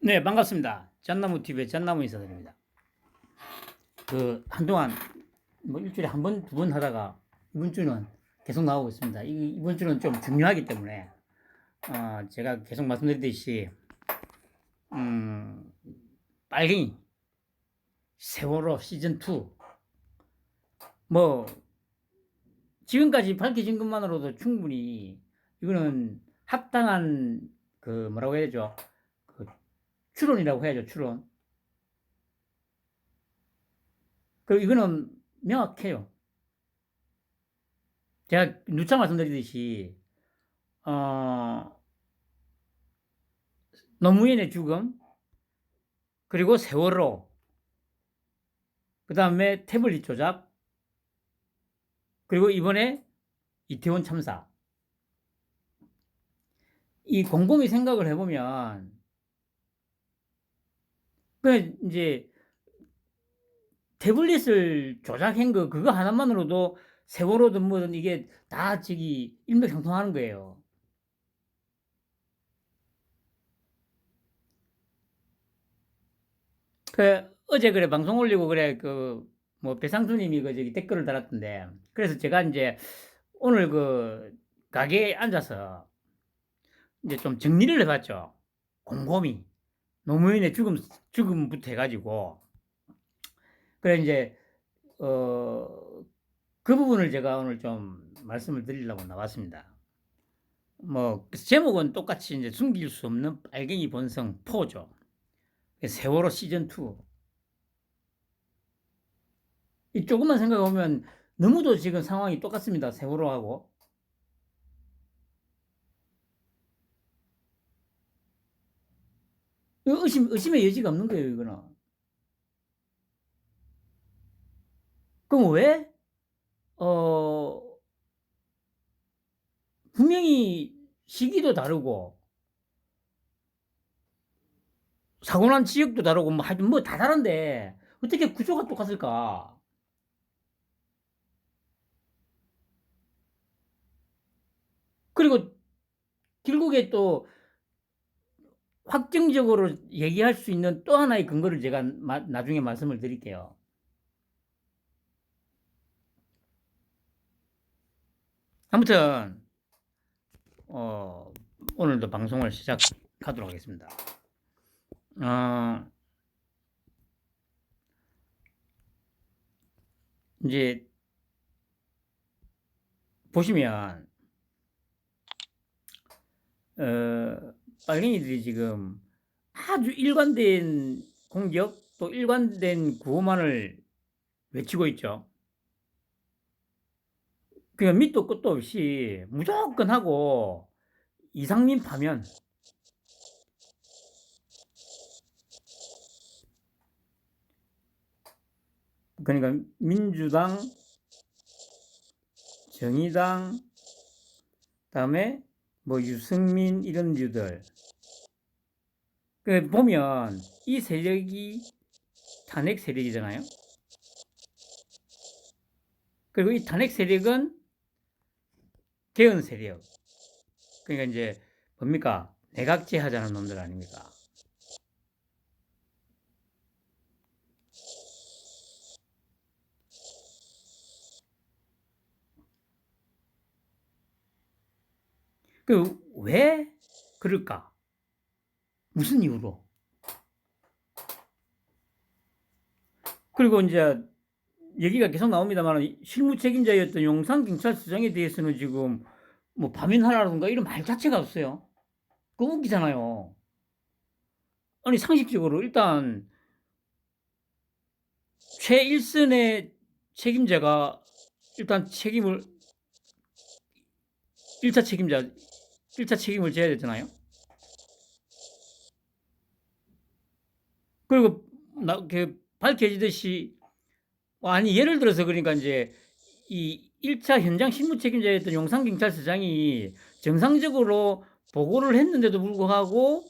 네, 반갑습니다. 짠나무 TV의 짠나무 인사드립니다. 한동안 일주일에 한 번, 두 번 하다가 이번 주는 계속 나오고 있습니다. 이번 주는 좀 중요하기 때문에 제가 계속 말씀드렸듯이 빨갱이 세월호 시즌 2 뭐 지금까지 밝혀진 것만으로도 충분히 이거는 합당한 뭐라고 해야 되죠? 추론이라고 해야죠, 추론. 그리고 이거는 명확해요. 제가 누차 말씀드리듯이 노무현의 죽음, 그리고 세월호, 그 다음에 태블릿 조작, 그리고 이번에 이태원 참사. 이 곰곰이 생각을 해보면, 이제 태블릿을 조작한 그거 하나만으로도 세월호든 뭐든 이게 다 일맥상통하는 거예요. 어제 방송 올리고 배상수님이 댓글을 달았던데, 그래서 제가 이제 오늘 가게에 앉아서 이제 좀 정리를 해봤죠. 곰곰이. 노무현의 죽음부터 해가지고. 그래, 이제, 그 부분을 제가 오늘 좀 말씀을 드리려고 나왔습니다. 제목은 똑같이 이제 숨길 수 없는 빨갱이 본성 4죠. 세월호 시즌2. 이 조금만 생각해보면 너무도 지금 상황이 똑같습니다. 세월호하고. 의심의 여지가 없는 거예요, 이거는. 그럼 왜, 분명히 시기도 다르고, 사고 난 지역도 다르고, 하여튼 다 다른데, 어떻게 구조가 똑같을까? 그리고 결국에 또 확정적으로 얘기할 수 있는 또 하나의 근거를 제가 나중에 말씀을 드릴게요. 아무튼 오늘도 방송을 시작하도록 하겠습니다. 이제 보시면 빨갱이들이 지금 아주 일관된 공격 또 일관된 구호만을 외치고 있죠. 그냥 밑도 끝도 없이 무조건 하고 이상민 파면, 그러니까 민주당, 정의당, 다음에 유승민 이런 류들. 보면 이 세력이 탄핵 세력이잖아요. 그리고 이 탄핵 세력은 개헌 세력. 그러니까 이제 뭡니까? 내각제 하자는 놈들 아닙니까? 왜 그럴까? 무슨 이유로? 그리고 이제 얘기가 계속 나옵니다만 실무 책임자였던 용산경찰서장에 대해서는 지금 파면하라든가 이런 말 자체가 없어요. 그거 웃기잖아요. 아니 상식적으로 일단 최일선의 책임자가 일단 1차 책임을 져야 되잖아요. 그리고 밝혀지듯이 아니 예를 들어서 그러니까 이제 이 1차 현장 실무 책임자였던 용산경찰서장이 정상적으로 보고를 했는데도 불구하고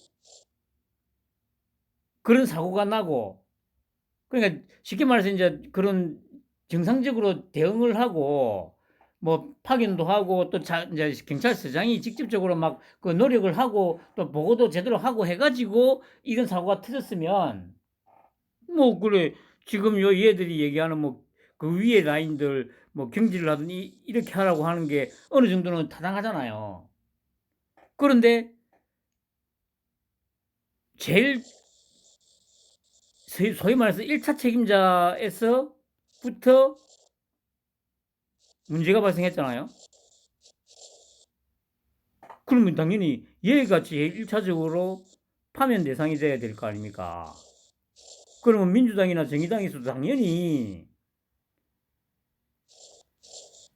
그런 사고가 나고, 그러니까 쉽게 말해서 이제 그런 정상적으로 대응을 하고 뭐 파견도 하고 또 이제 경찰서장이 직접적으로 막 그 노력을 하고 또 보고도 제대로 하고 해가지고 이런 사고가 터졌으면 뭐 그래 지금 요 얘들이 얘기하는 뭐 그 위에 라인들 뭐 경질을 하더니 이렇게 하라고 하는 게 어느 정도는 타당하잖아요. 그런데 제일 소위 말해서 1차 책임자에서부터 문제가 발생했잖아요. 그러면 당연히 얘가 제일 1차적으로 파면 대상이 돼야 될 거 아닙니까? 그러면 민주당이나 정의당에서도 당연히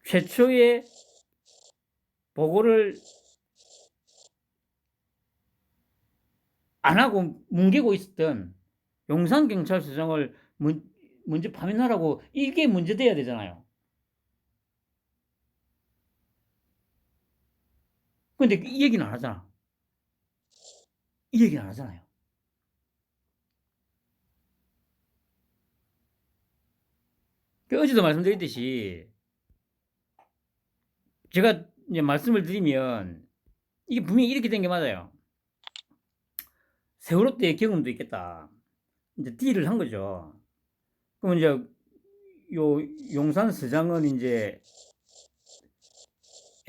최초에 보고를 안 하고 뭉개고 있었던 용산경찰서장을 먼저 파면하라고 이게 문제돼야 되잖아요. 근데 이 얘기는 안 하잖아. 이 얘기는 안 하잖아요. 어제도 말씀드렸듯이 제가 이제 말씀을 드리면 이게 분명히 이렇게 된 게 맞아요. 세월호 때의 경험도 있겠다. 이제 딜을 한 거죠. 그럼 이제 요 용산 서장은 이제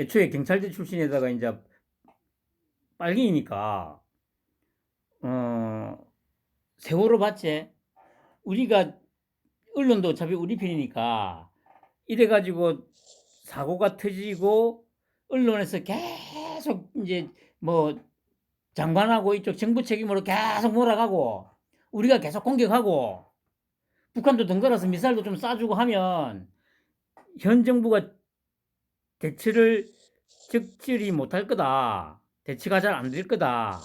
애초에 경찰대 출신에다가 이제 빨갱이니까 세월호 봤지? 우리가 언론도 어차피 우리 편이니까 이래가지고 사고가 터지고 언론에서 계속 이제 뭐 장관하고 이쪽 정부 책임으로 계속 몰아가고 우리가 계속 공격하고 북한도 덩달아서 미사일도 좀 쏴주고 하면 현 정부가 대처를 적절히 못할 거다. 대처가 잘 안 될 거다.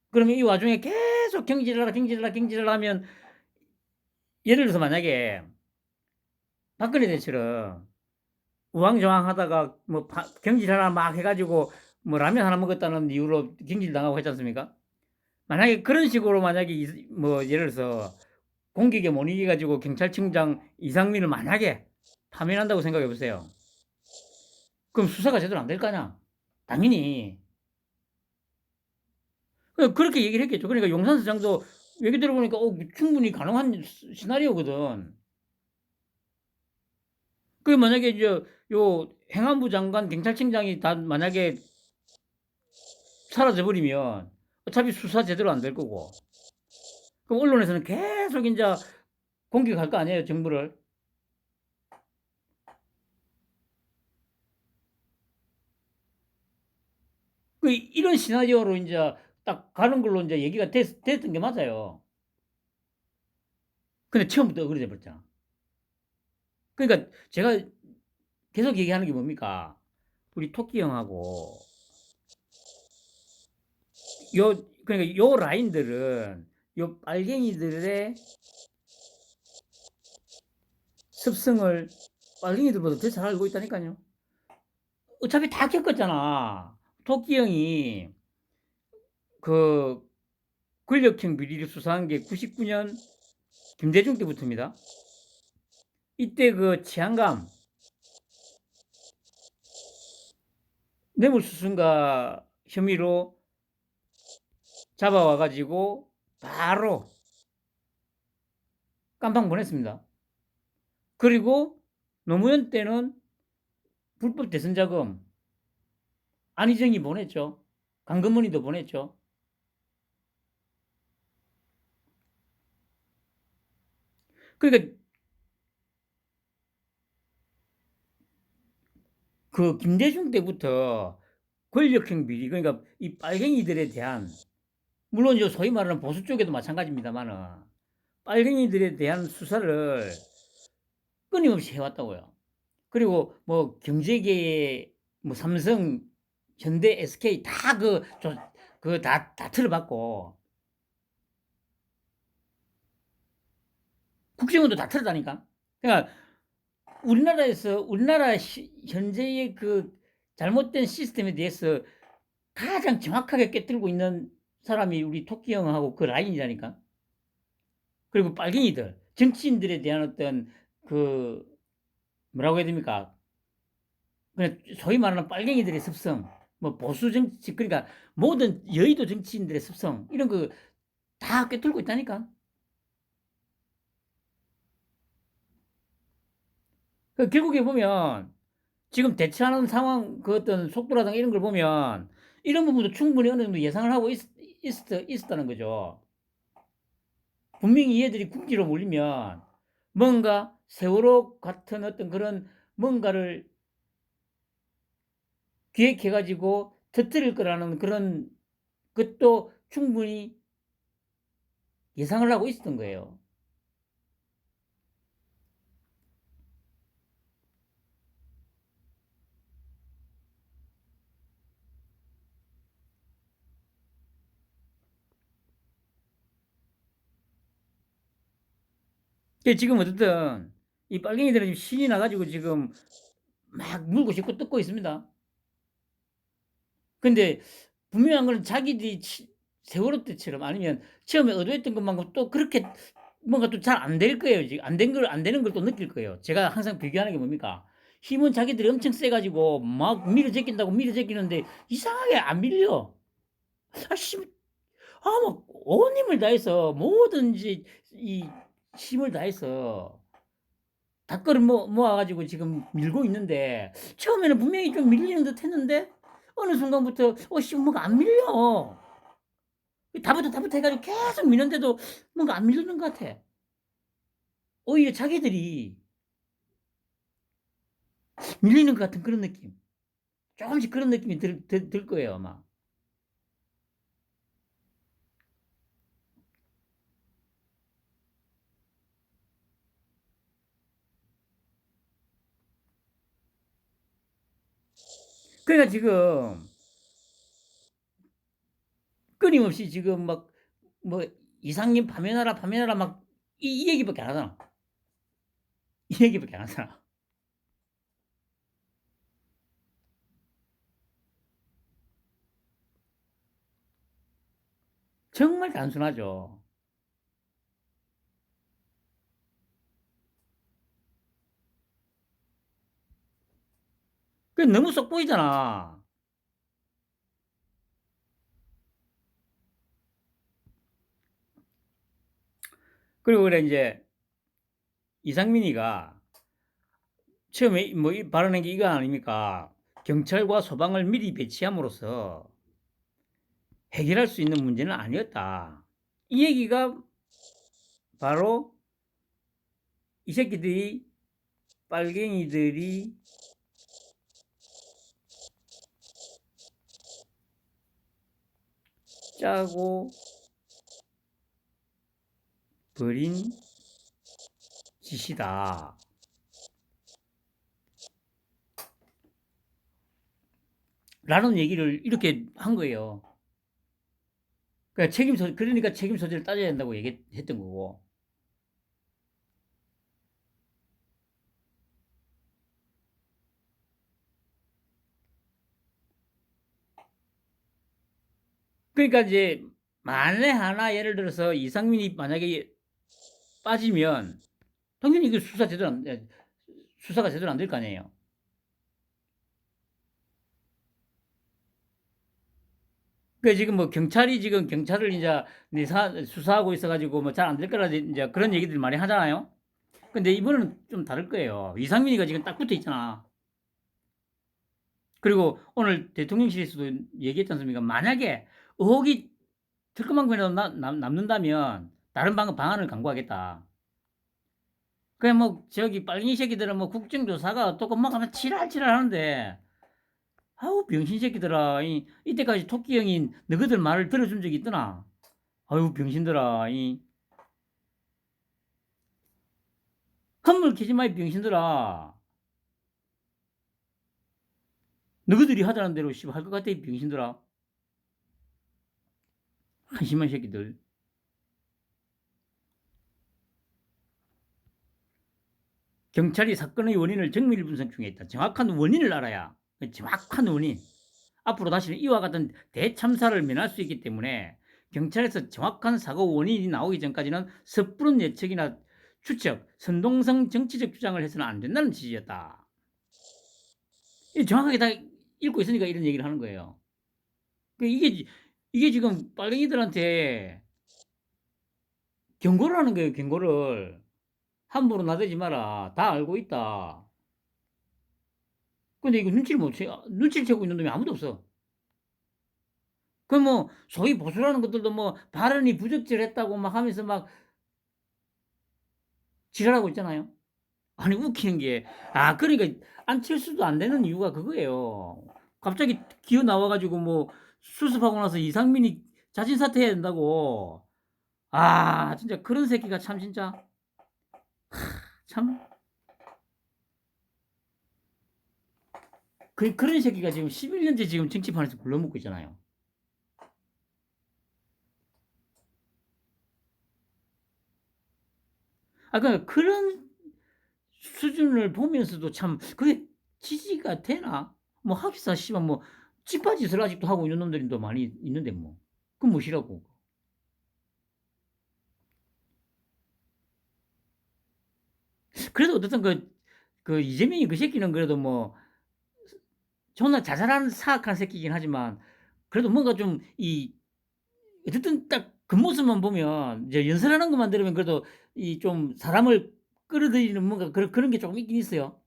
그러면 이 와중에 계속 경질을 하면 예를 들어서 만약에 박근혜 대처럼 우왕좌왕 하다가 뭐 경질 하나 막 해가지고 뭐 라면 하나 먹었다는 이유로 경질 당하고 했지 않습니까? 만약에 그런 식으로 만약에 뭐 예를 들어서 공격에 못 이겨가지고 경찰청장 이상민을 만약에 파면한다고 생각해 보세요. 그럼 수사가 제대로 안 될 거냐? 당연히. 그렇게 얘기를 했겠죠. 그러니까 용산서장도 얘기 들어보니까 충분히 가능한 시나리오거든. 그 만약에 이제 요 행안부 장관 경찰청장이 다 만약에 사라져 버리면 어차피 수사 제대로 안 될 거고. 그럼 언론에서는 계속 이제 공격할 거 아니에요, 정부를. 이런 시나리오로 이제 딱 가는 걸로 이제 얘기가 됐던 게 맞아요. 근데 처음부터 그래 버렸잖아. 그러니까 제가 계속 얘기하는 게 뭡니까? 우리 토끼 형하고 그러니까 요 라인들은 요 빨갱이들의 습성을 빨갱이들보다 더 잘 알고 있다니까요. 어차피 다 겪었잖아. 토끼 형이 그 권력형 비리를 수사한 게 99년 김대중 때부터입니다. 이때 그 치안감 뇌물수수인가 혐의로 잡아와가지고 바로 깜방 보냈습니다. 그리고 노무현 때는 불법 대선 자금 안희정이 보냈죠. 강금문이도 보냈죠. 그러니까 그 김대중 때부터 권력형 비리 그러니까 이 빨갱이들에 대한 물론 저 소위 말하는 보수 쪽에도 마찬가지입니다만은 빨갱이들에 대한 수사를 끊임없이 해왔다고요. 그리고 뭐 경제계의 뭐 삼성, 현대, SK 다 다 틀어봤고 국정원도 다 틀었다니까. 그러니까 우리나라 현재의 그 잘못된 시스템에 대해서 가장 정확하게 꿰뚫고 있는 사람이 우리 토끼 형하고 그 라인이라니까. 그리고 빨갱이들, 정치인들에 대한 어떤 그 뭐라고 해야 됩니까? 그냥 소위 말하는 빨갱이들의 습성, 뭐 보수 정치, 그러니까 모든 여의도 정치인들의 습성, 이런 거 다 꿰뚫고 있다니까. 결국에 보면 지금 대처하는 상황, 그 어떤 속도라든가 이런 걸 보면 이런 부분도 충분히 어느 정도 예상을 하고 있었다는 거죠. 분명히 얘들이 궁지로 몰리면 뭔가 세월호 같은 어떤 그런 뭔가를 기획해가지고 터뜨릴 거라는 그런 것도 충분히 예상을 하고 있었던 거예요. 지금 어쨌든 이 빨갱이들은 지금 신이 나가지고 지금 막 물고 싶고 뜯고 있습니다. 근데 분명한 거는 자기들이 세월호 때처럼 아니면 처음에 의도했던 것만큼 또 그렇게 뭔가 또 잘 안 될 거예요. 지금 안 되는 걸 또 느낄 거예요. 제가 항상 비교하는 게 뭡니까? 힘은 자기들이 엄청 세가지고 막 밀어 제낀다고 밀어 제끼는데 이상하게 안 밀려. 아씨, 막 온 힘을 다해서 뭐든지 이 힘을 다해서 닭거를 모아가지고 지금 밀고 있는데 처음에는 분명히 좀 밀리는 듯 했는데 어느 순간부터 씨 뭐가 안 밀려. 다부터 해가지고 계속 미는데도 뭔가 안 밀리는 것 같아. 오히려 자기들이 밀리는 것 같은 그런 느낌. 조금씩 그런 느낌이 들 거예요, 아마. 그러니까 지금 끊임없이 지금 막 뭐 이상님 파면하라 막 이 얘기밖에 안 하잖아. 이 얘기밖에 안 하잖아. 정말 단순하죠. 그 너무 쏙 보이잖아. 그리고 그래 이제 이상민이가 처음에 뭐 발언한 게 이거 아닙니까? 경찰과 소방을 미리 배치함으로써 해결할 수 있는 문제는 아니었다. 이 얘기가 바로 이 새끼들이 빨갱이들이 짜고 벌인 짓이다. 라는 얘기를 이렇게 한 거예요. 그러니까 책임 소재를 따져야 된다고 얘기했던 거고. 그러니까 이제 만에 하나 예를 들어서 이상민이 만약에 빠지면 당연히 이거 수사가 제대로 안 될 거 아니에요. 그 지금 뭐 경찰이 지금 경찰을 이제 수사하고 있어가지고 뭐 잘 안 될 거라 이제 그런 얘기들 많이 하잖아요. 근데 이번은 좀 다를 거예요. 이상민이가 지금 딱 붙어 있잖아. 그리고 오늘 대통령실에서도 얘기했지 않습니까? 만약에 의혹이 틀끔만큼이라도 남는다면 다른 방안을 강구하겠다. 그냥 뭐 저기 빨갱이 새끼들은 뭐 국정조사가 어떻고 막 하면 지랄지랄 하는데 아우 병신 새끼들아 이때까지 토끼 형이 너희들 말을 들어준 적이 있더나. 아유 병신들아 헛물 캐지 마이 병신들아. 너희들이 하자는 대로 할 것 같아 이 병신들아. 한심한 새끼들. 경찰이 사건의 원인을 정밀 분석 중에 있다. 정확한 원인을 알아야 정확한 원인. 앞으로 다시는 이와 같은 대참사를 면할 수 있기 때문에 경찰에서 정확한 사고 원인이 나오기 전까지는 섣부른 예측이나 추측, 선동성 정치적 주장을 해서는 안 된다는 지지였다. 정확하게 다 읽고 있으니까 이런 얘기를 하는 거예요. 이게 지금 빨갱이들한테 경고를 하는 거예요, 경고를. 함부로 나대지 마라. 다 알고 있다. 근데 이거 눈치를 채고 있는 놈이 아무도 없어. 그 뭐 소위 보수라는 것들도 뭐 발언이 부적절했다고 막 하면서 막 지랄하고 있잖아요. 아니 웃기는 게 그러니까 안철수도 안 되는 이유가 그거예요. 갑자기 기어 나와 가지고 뭐 수습하고 나서 이상민이 자진 사퇴해야 된다고. 진짜 그런 새끼가 참 진짜 참 그런 새끼가 지금 11년째 지금 정치판에서 굴러먹고 있잖아요. 그런 수준을 보면서도 참 그게 지지가 되나? 뭐 하기사 씨발 뭐 찌빠짓을 아직도 하고 있는 놈들이 더 많이 있는데 뭐. 그건 무엇이라고. 그래도 어쨌든 그 이재명이 그 새끼는 그래도 뭐 존나 자잘한 사악한 새끼긴 하지만 그래도 뭔가 좀 어쨌든 딱 겉모습만 보면 이제 연설하는 것만 들으면 그래도 이 좀 사람을 끌어들이는 뭔가 그런 게 조금 있긴 있어요.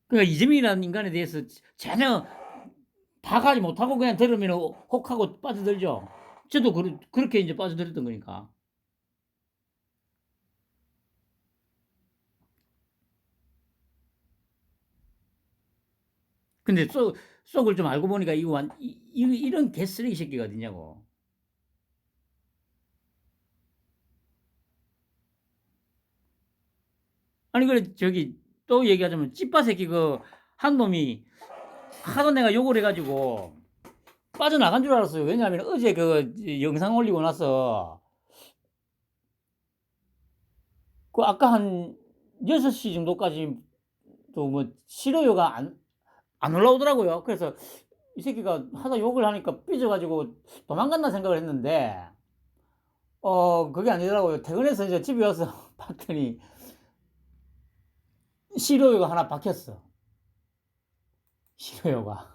그러니까 이재명이라는 인간에 대해서 전혀 파악하지 못하고 그냥 들으면 혹하고 빠져들죠. 저도 그렇게 이제 빠져들었던 거니까. 근데 속을 좀 알고 보니까 이런 개쓰레기 새끼가 어딨냐고. 아니 그래 저기 또 얘기하자면 찌빠 새끼 한 놈이 하도 내가 욕을 해가지고 빠져나간 줄 알았어요. 왜냐하면 어제 영상 올리고 나서 아까 한 6시 정도까지 또 뭐 싫어요가 안 올라오더라고요. 그래서 이 새끼가 하다 욕을 하니까 삐져가지고 도망갔나 생각을 했는데 그게 아니더라고요. 퇴근해서 이제 집에 와서 봤더니 싫어요가 하나 박혔어. 싫어요가.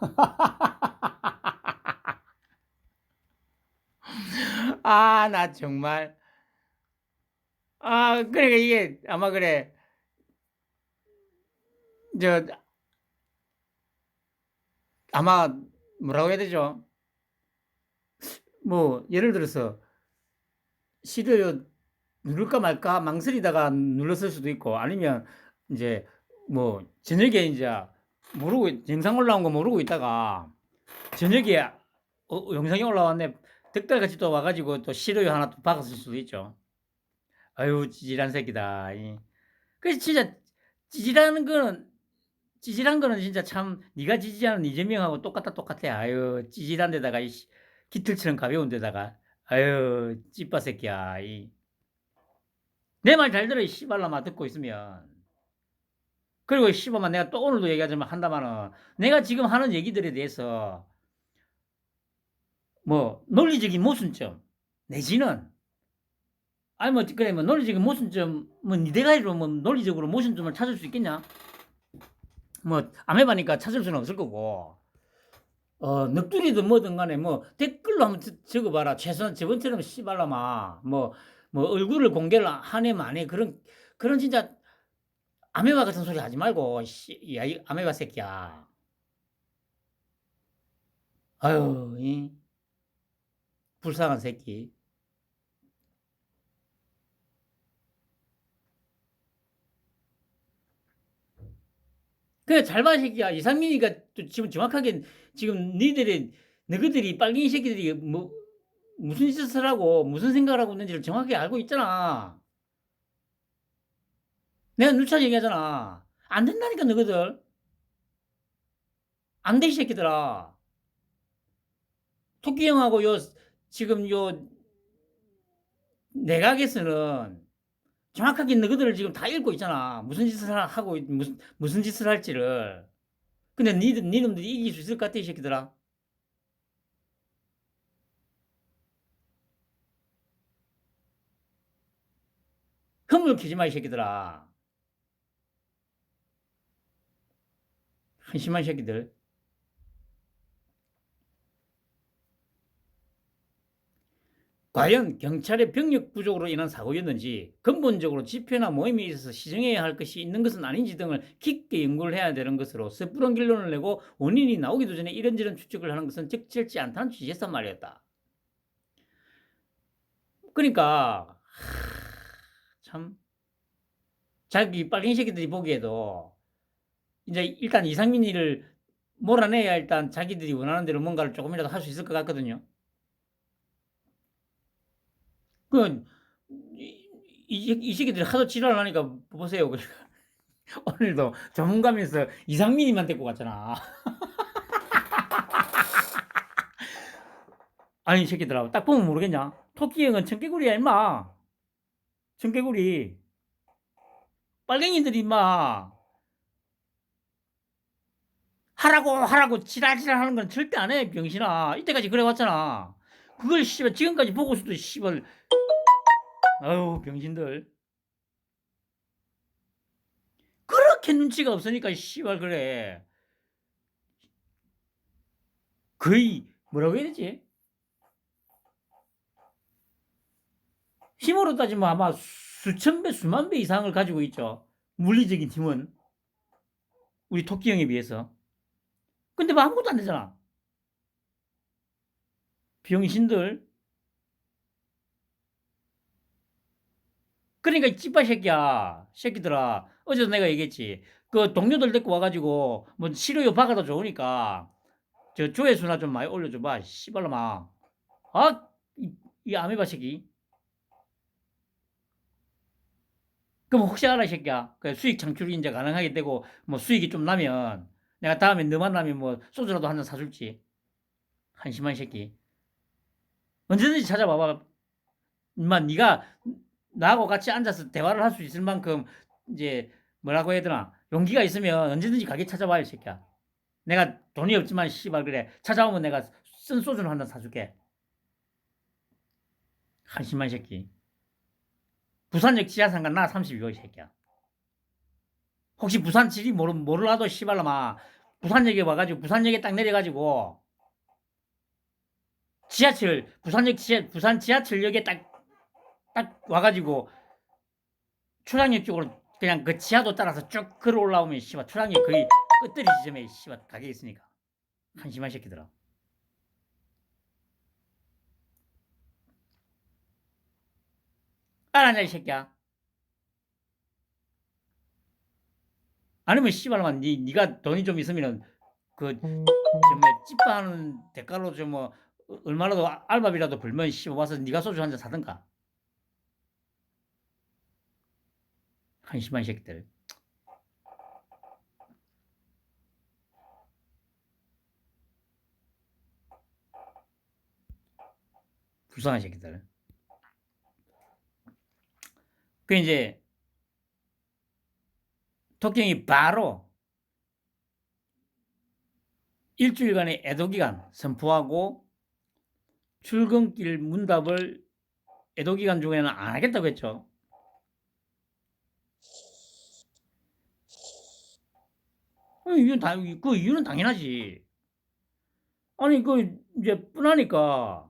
나 정말. 그러니까 이게 아마 그래. 저, 아마 뭐라고 해야 되죠? 뭐, 예를 들어서, 싫어요 누를까 말까 망설이다가 눌렀을 수도 있고, 아니면 이제 뭐, 저녁에 이제 모르고, 영상 올라온 거 모르고 있다가, 저녁에 영상이 올라왔네. 득달같이 또 와가지고 또 싫어요 하나 또 박았을 수도 있죠. 아유, 찌질한 새끼다. 그래서 진짜 찌질하는 거는 찌질한 거는 진짜 참 네가 지지하는 이재명하고 똑같아. 아유 찌질한 데다가 깃털처럼 가벼운 데다가 아유 찌빠 새끼야. 내 말 잘 들어 이 씨발라마 듣고 있으면. 그리고 씨발만 내가 또 오늘도 얘기하자면 한다마는 내가 지금 하는 얘기들에 대해서 뭐 논리적인 모순점 내지는 아니 뭐 그래 뭐 논리적인 모순점 뭐 니대가리로 뭐 논리적으로 모순점을 찾을 수 있겠냐? 뭐 아메바니까 찾을 수는 없을 거고 넋두리든 뭐든 간에 뭐 댓글로 한번 적어봐라. 최소한 저번처럼 씨발라마 뭐 얼굴을 공개를 하네 마네 그런 진짜 아메바 같은 소리 하지 말고 야, 이 아메바 새끼야. 아유, 불쌍한 새끼. 그래 잘 봐 새끼야. 이상민이가 또 지금 정확하게 지금 너희들이 빨갱이 새끼들이 뭐 무슨 짓을 하고 무슨 생각을 하고 있는지를 정확하게 알고 있잖아. 내가 누차 얘기하잖아. 안 된다니까 너희들. 안 돼 이 새끼들아. 토끼 형하고 지금 내각에서는 정확하게 너희들을 지금 다 읽고 있잖아. 무슨 짓을 하고 무슨 짓을 할지를. 근데 니놈들이 이길 수 있을 것 같아 이 새끼들아. 흠을 키지 마 이 새끼들아. 한심한 새끼들. 과연 경찰의 병력 부족으로 인한 사고였는지 근본적으로 집회나 모임에 있어서 시정해야 할 것이 있는 것은 아닌지 등을 깊게 연구를 해야 되는 것으로 섣부른 결론을 내고 원인이 나오기도 전에 이런저런 추측을 하는 것은 적절치 않다는 취지였단 말이었다. 그러니까 참 자기 빨갱이 새끼들이 보기에도 이제 일단 이상민이를 몰아내야 일단 자기들이 원하는 대로 뭔가를 조금이라도 할 수 있을 것 같거든요. 그 이 새끼들이 하도 지랄을 하니까 보세요. 오늘도 전문가면서 이상민이만 데리고 갔잖아. 아니 이 새끼들아 딱 보면 모르겠냐? 토끼 형은 청개구리야 임마. 청개구리. 빨갱이들이 임마 하라고 지랄지랄 하는 건 절대 안 해 병신아. 이때까지 그래 왔잖아. 그걸 씨발 지금까지 보고서도 씨발 아유 병신들 그렇게 눈치가 없으니까 씨발 그래. 거의 뭐라고 해야 되지? 힘으로 따지면 아마 수천 배 수만 배 이상을 가지고 있죠. 물리적인 힘은 우리 토끼 형에 비해서. 근데 뭐 아무것도 안 되잖아. 병신들. 그러니까 이 찌빠 새끼야. 새끼들아. 어제도 내가 얘기했지. 그 동료들 데리고 와가지고 뭐 치료요 박아도 좋으니까 저 조회수나 좀 많이 올려줘봐. 씨발놈아. 아, 이 아메바 새끼. 그럼 혹시 알아, 이 새끼야. 그 수익 창출이 이제 가능하게 되고 뭐 수익이 좀 나면 내가 다음에 너 만나면 뭐 소주라도 한 잔 사줄지. 한심한 새끼. 언제든지 찾아봐봐. 인마 네가 나하고 같이 앉아서 대화를 할 수 있을 만큼 이제 뭐라고 해야 되나 용기가 있으면 언제든지 가게 찾아봐 이 새끼야. 내가 돈이 없지만 씨발 그래 찾아오면 내가 쓴 소주는 한 잔 사줄게. 한심한 새끼. 부산역 지하상가 나 32호 이 새끼야. 혹시 부산 지리 모르라도 씨발놈아 부산역에 와가지고 부산역에 딱 내려가지고 지하철 부산 지하철역에 딱 와가지고 초량역 쪽으로 그냥 그 지하도 따라서 쭉 걸어 올라오면 씨발 초량역 거의 끝들이 지점에 씨발 가게 있으니까 한심한 새끼들아. 알았냐 이 새끼야. 아니면 씨발만 니가 돈이 좀 있으면은 그 정말 찌빠하는 대가로 좀 뭐 얼마라도 알바비라도 벌면 씨발 와서 니가 소주 한 잔 사든가. 한심한 새끼들. 불쌍한 새끼들. 그 이제 토끼형이 바로 일주일간의 애도기간 선포하고 출근길 문답을 애도기간 중에는 안 하겠다고 했죠. 그 이유는 당연하지. 아니 그 이제 뻔하니까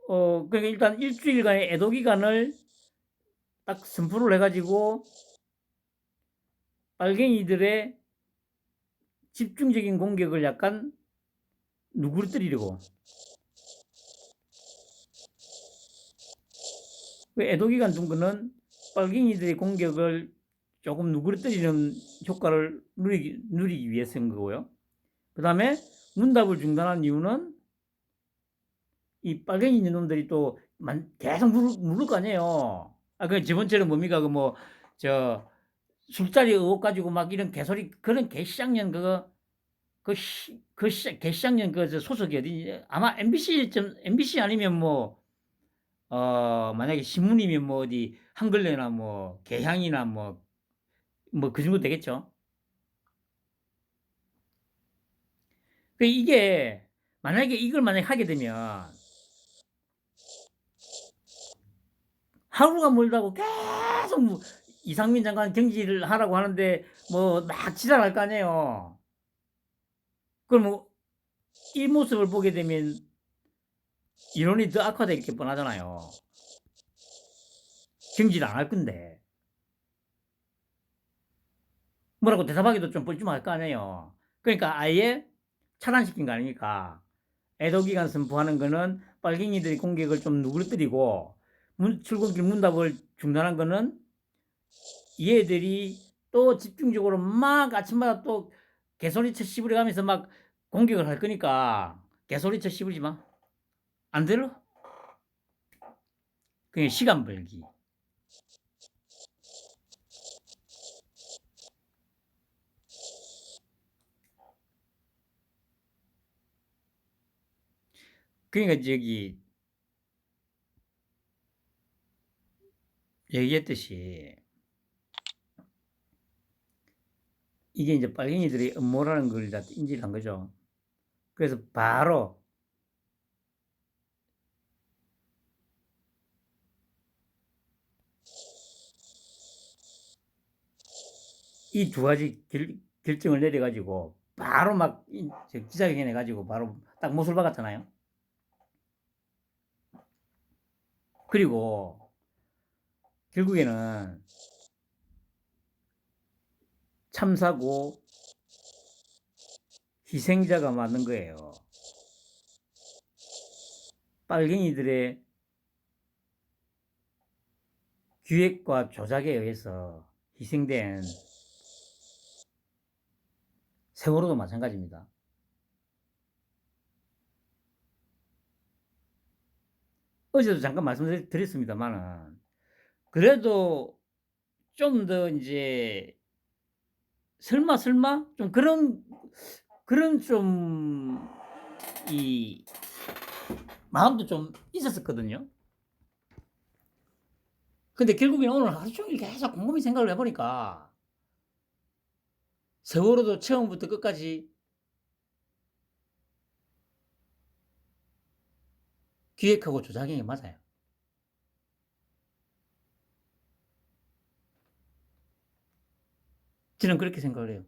그러니까 일단 일주일간의 애도기간을 딱 선포를 해가지고 빨갱이들의 집중적인 공격을 약간 누그러뜨리려고. 그 애도기간 둔 거는 빨갱이들의 공격을 조금 누그러뜨리는 효과를 누리기 위해서인 거고요. 그 다음에 문답을 중단한 이유는 이 빨갱이 놈들이 또 계속 물을 거 아니에요. 그 저번처럼 뭡니까 저 술자리 의혹 가지고 막 이런 개소리 그런 개시장년 개시장년 소속이 어디 아마 MBC 아니면 만약에 신문이면 뭐 어디 한글레나 뭐 개향이나 뭐 그 정도 되겠죠. 이게 만약에 이걸 하게 되면 하루가 멀다고 계속 이상민 장관 경질을 하라고 하는데 막 지랄할 거 아니에요. 그럼 이 모습을 보게 되면 이론이 더 악화될 게 뻔하잖아요. 경질 안 할 건데. 뭐라고 대답하기도 좀 뻘쭘할 거 아니에요. 그러니까 아예 차단시킨 거 아닙니까? 애도기간 선포하는 거는 빨갱이들이 공격을 좀 누그러뜨리고 출근길 문답을 중단한 거는 얘들이 또 집중적으로 막 아침마다 또 개소리쳐 씹으려 가면서 막 공격을 할 거니까 개소리쳐 씹으지 마. 안 들어? 그게 시간 벌기. 그러니까 저기 얘기했듯이 이게 이제 빨갱이들이 음모라는 걸 다 인지를 한 거죠. 그래서 바로 이 두 가지 결정을 내려가지고 바로 막 기자회견 해가지고 바로 딱 못을 박았잖아요. 그리고 결국에는 참사고 희생자가 맞는 거예요. 빨갱이들의 기획과 조작에 의해서 희생된 세월호도 마찬가지입니다. 어제도 잠깐 말씀드렸습니다만은 그래도 좀 더 이제 설마 좀 그런 좀 이 마음도 좀 있었거든요. 근데 결국에는 오늘 하루 종일 계속 곰곰이 생각을 해보니까 세월호도 처음부터 끝까지 기획하고 조작한 게 맞아요. 저는 그렇게 생각을 해요.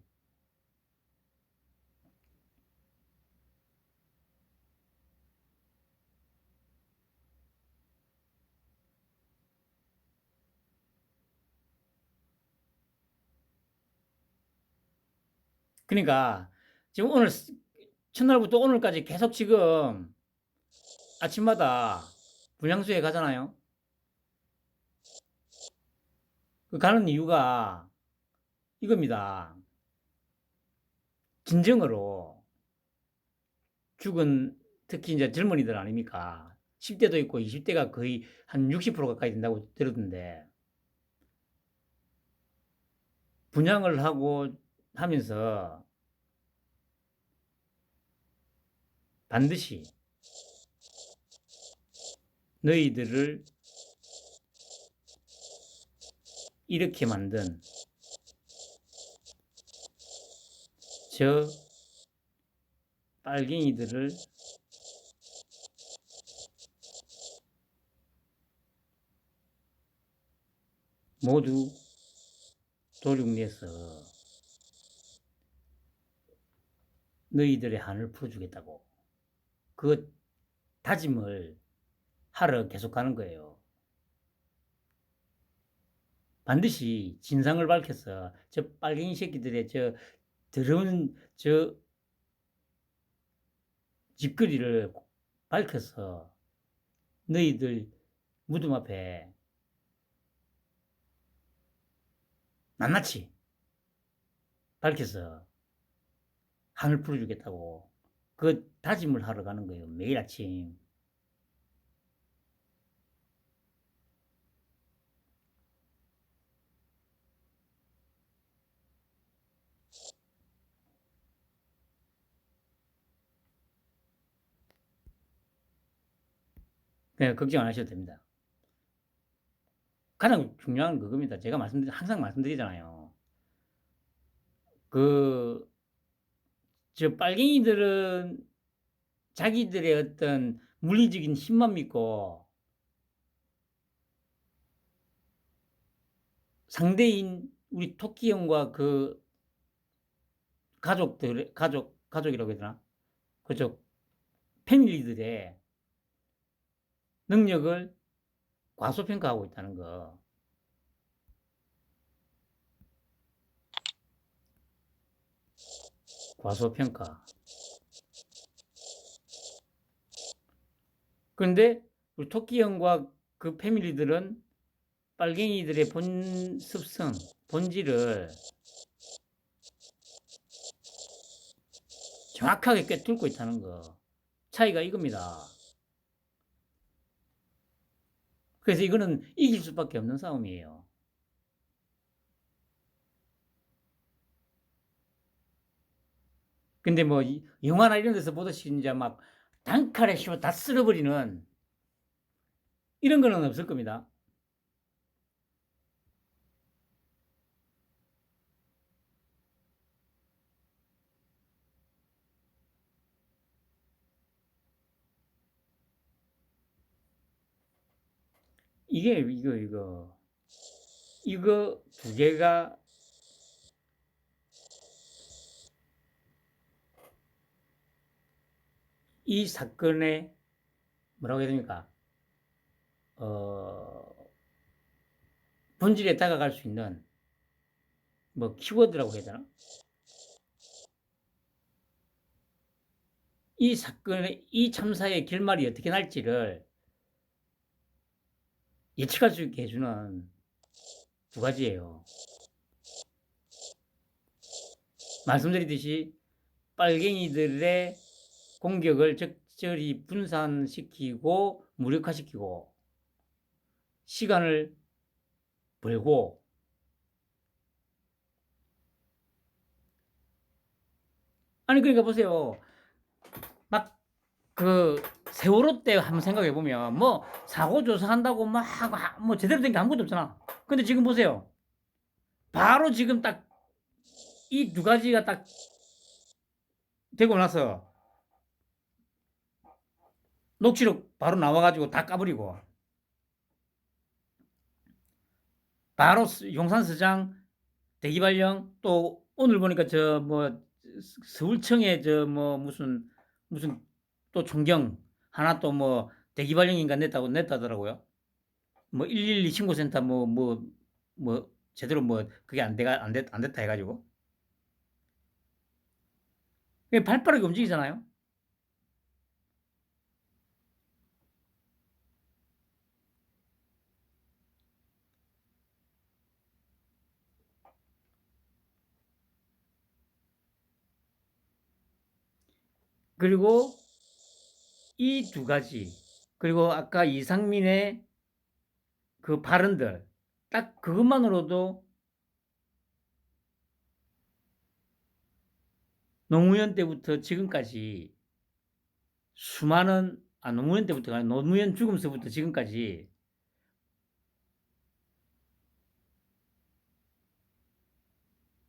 그러니까 지금 오늘 첫날부터 오늘까지 계속 지금 아침마다 분향소에 가잖아요. 그 가는 이유가 이겁니다. 진정으로 죽은 특히 이제 젊은이들 아닙니까? 10대도 있고 20대가 거의 한 60% 가까이 된다고 들었는데 분양을 하고 하면서 반드시 너희들을 이렇게 만든 저 빨갱이들을 모두 도륙내서 너희들의 한을 풀어주겠다고 그 다짐을 하러 계속 가는 거예요. 반드시 진상을 밝혀서 저 빨갱이 새끼들의 저 더러운 저 짓거리를 밝혀서 너희들 무덤 앞에 낱낱이 밝혀서 한을 풀어주겠다고 그 다짐을 하러 가는 거예요. 매일 아침. 그냥 걱정 안 하셔도 됩니다. 가장 중요한 그겁니다. 제가 항상 말씀드리잖아요. 저 빨갱이들은 자기들의 어떤 물리적인 힘만 믿고 상대인 우리 토끼 형과 그 가족 가족이라고 해야 되나? 그쪽 패밀리들의 능력을 과소평가하고 있다는 거. 과소평가. 그런데 우리 토끼 형과 그 패밀리들은 빨갱이들의 본 습성, 본질을 정확하게 꿰뚫고 있다는 거. 차이가 이겁니다. 그래서 이거는 이길 수밖에 없는 싸움이에요. 근데 뭐 영화나 이런 데서 보듯이 이제 막 단칼에 다 쓸어버리는 이런 거는 없을 겁니다. 이거 두 개가 이 사건의 뭐라고 해야 됩니까? 본질에 다가갈 수 있는 뭐 키워드라고 해야 되나? 이 사건의 이 참사의 결말이 어떻게 날지를 예측할 수 있게 해주는 두 가지예요. 말씀드리듯이 빨갱이들의 공격을 적절히 분산시키고 무력화시키고 시간을 벌고 아니 그러니까 보세요. 막 그 세월호 때 한번 생각해 보면 뭐 사고 조사한다고 막 뭐 제대로 된 게 아무것도 없잖아. 근데 지금 보세요. 바로 지금 딱 이 두 가지가 딱 되고 나서 녹취록 바로 나와가지고 다 까버리고 바로 용산서장 대기발령 또 오늘 보니까 저 뭐 서울청에 저 뭐 무슨 또 총경 하나 또 뭐 대기발령인가 냈다더라고요. 뭐 112 신고센터 뭐 제대로 뭐 그게 안 됐다 해가지고 발빠르게 움직이잖아요. 그리고 이 두 가지 그리고 아까 이상민의 그 발언들 딱 그것만으로도 노무현 때부터 지금까지 수많은 노무현 때부터가 아니라 노무현 죽음서부터 지금까지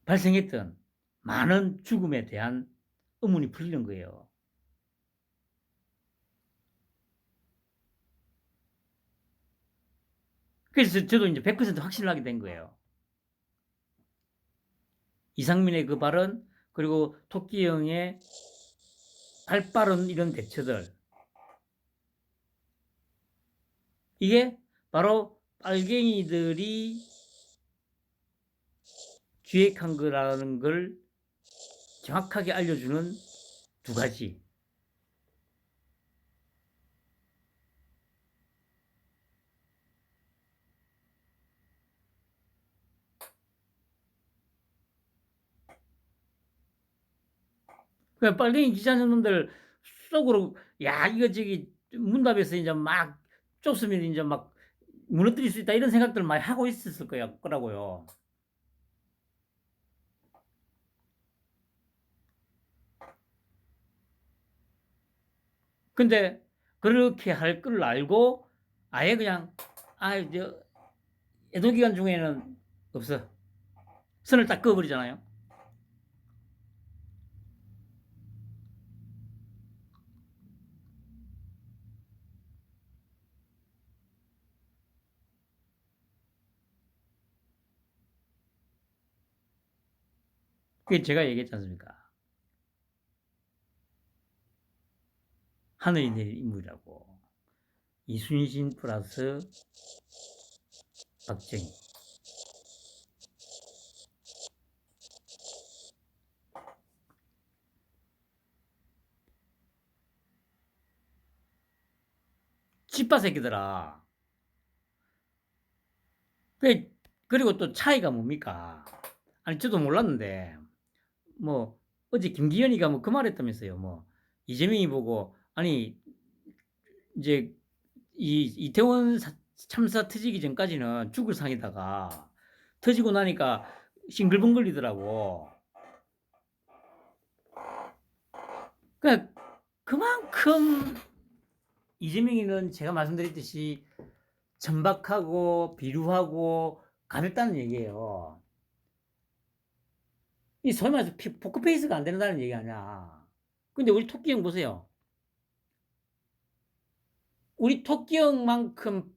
발생했던 많은 죽음에 대한 의문이 풀리는 거예요. 그래서 저도 이제 100% 확신을 하게 된 거예요. 이상민의 그 발언 그리고 토끼 형의 발빠른 이런 대처들 이게 바로 빨갱이들이 기획한 거라는 걸 정확하게 알려주는 두 가지. 그 빨갱이 기자님들 속으로 야 이거 저기 문답에서 이제 막 좁으면 이제 막 무너뜨릴 수 있다 이런 생각들 많이 하고 있었을 거라고요. 근데 그렇게 할 걸 알고 아예 그냥 저 애도 기간 중에는 없어. 선을 딱 그어버리잖아요. 그게 제가 얘기했지 않습니까? 하늘이 내린 인물이라고. 이순신 플러스 박정희. 찌빠 새끼들아. 그리고 또 차이가 뭡니까? 아니, 저도 몰랐는데, 뭐, 어제 김기현이가 뭐 그 말 했다면서요. 뭐, 이재명이 보고, 아니, 이제, 이태원 참사 터지기 전까지는 죽을 상이다가, 터지고 나니까 싱글벙글이더라고. 그러니까, 그만큼, 이재명이는 제가 말씀드렸듯이, 천박하고, 비루하고, 가볍다는 얘기예요. 이 소위 말해서 포크페이스가 안 된다는 얘기 아니야. 근데 우리 토끼 형 보세요. 우리 토끼 형만큼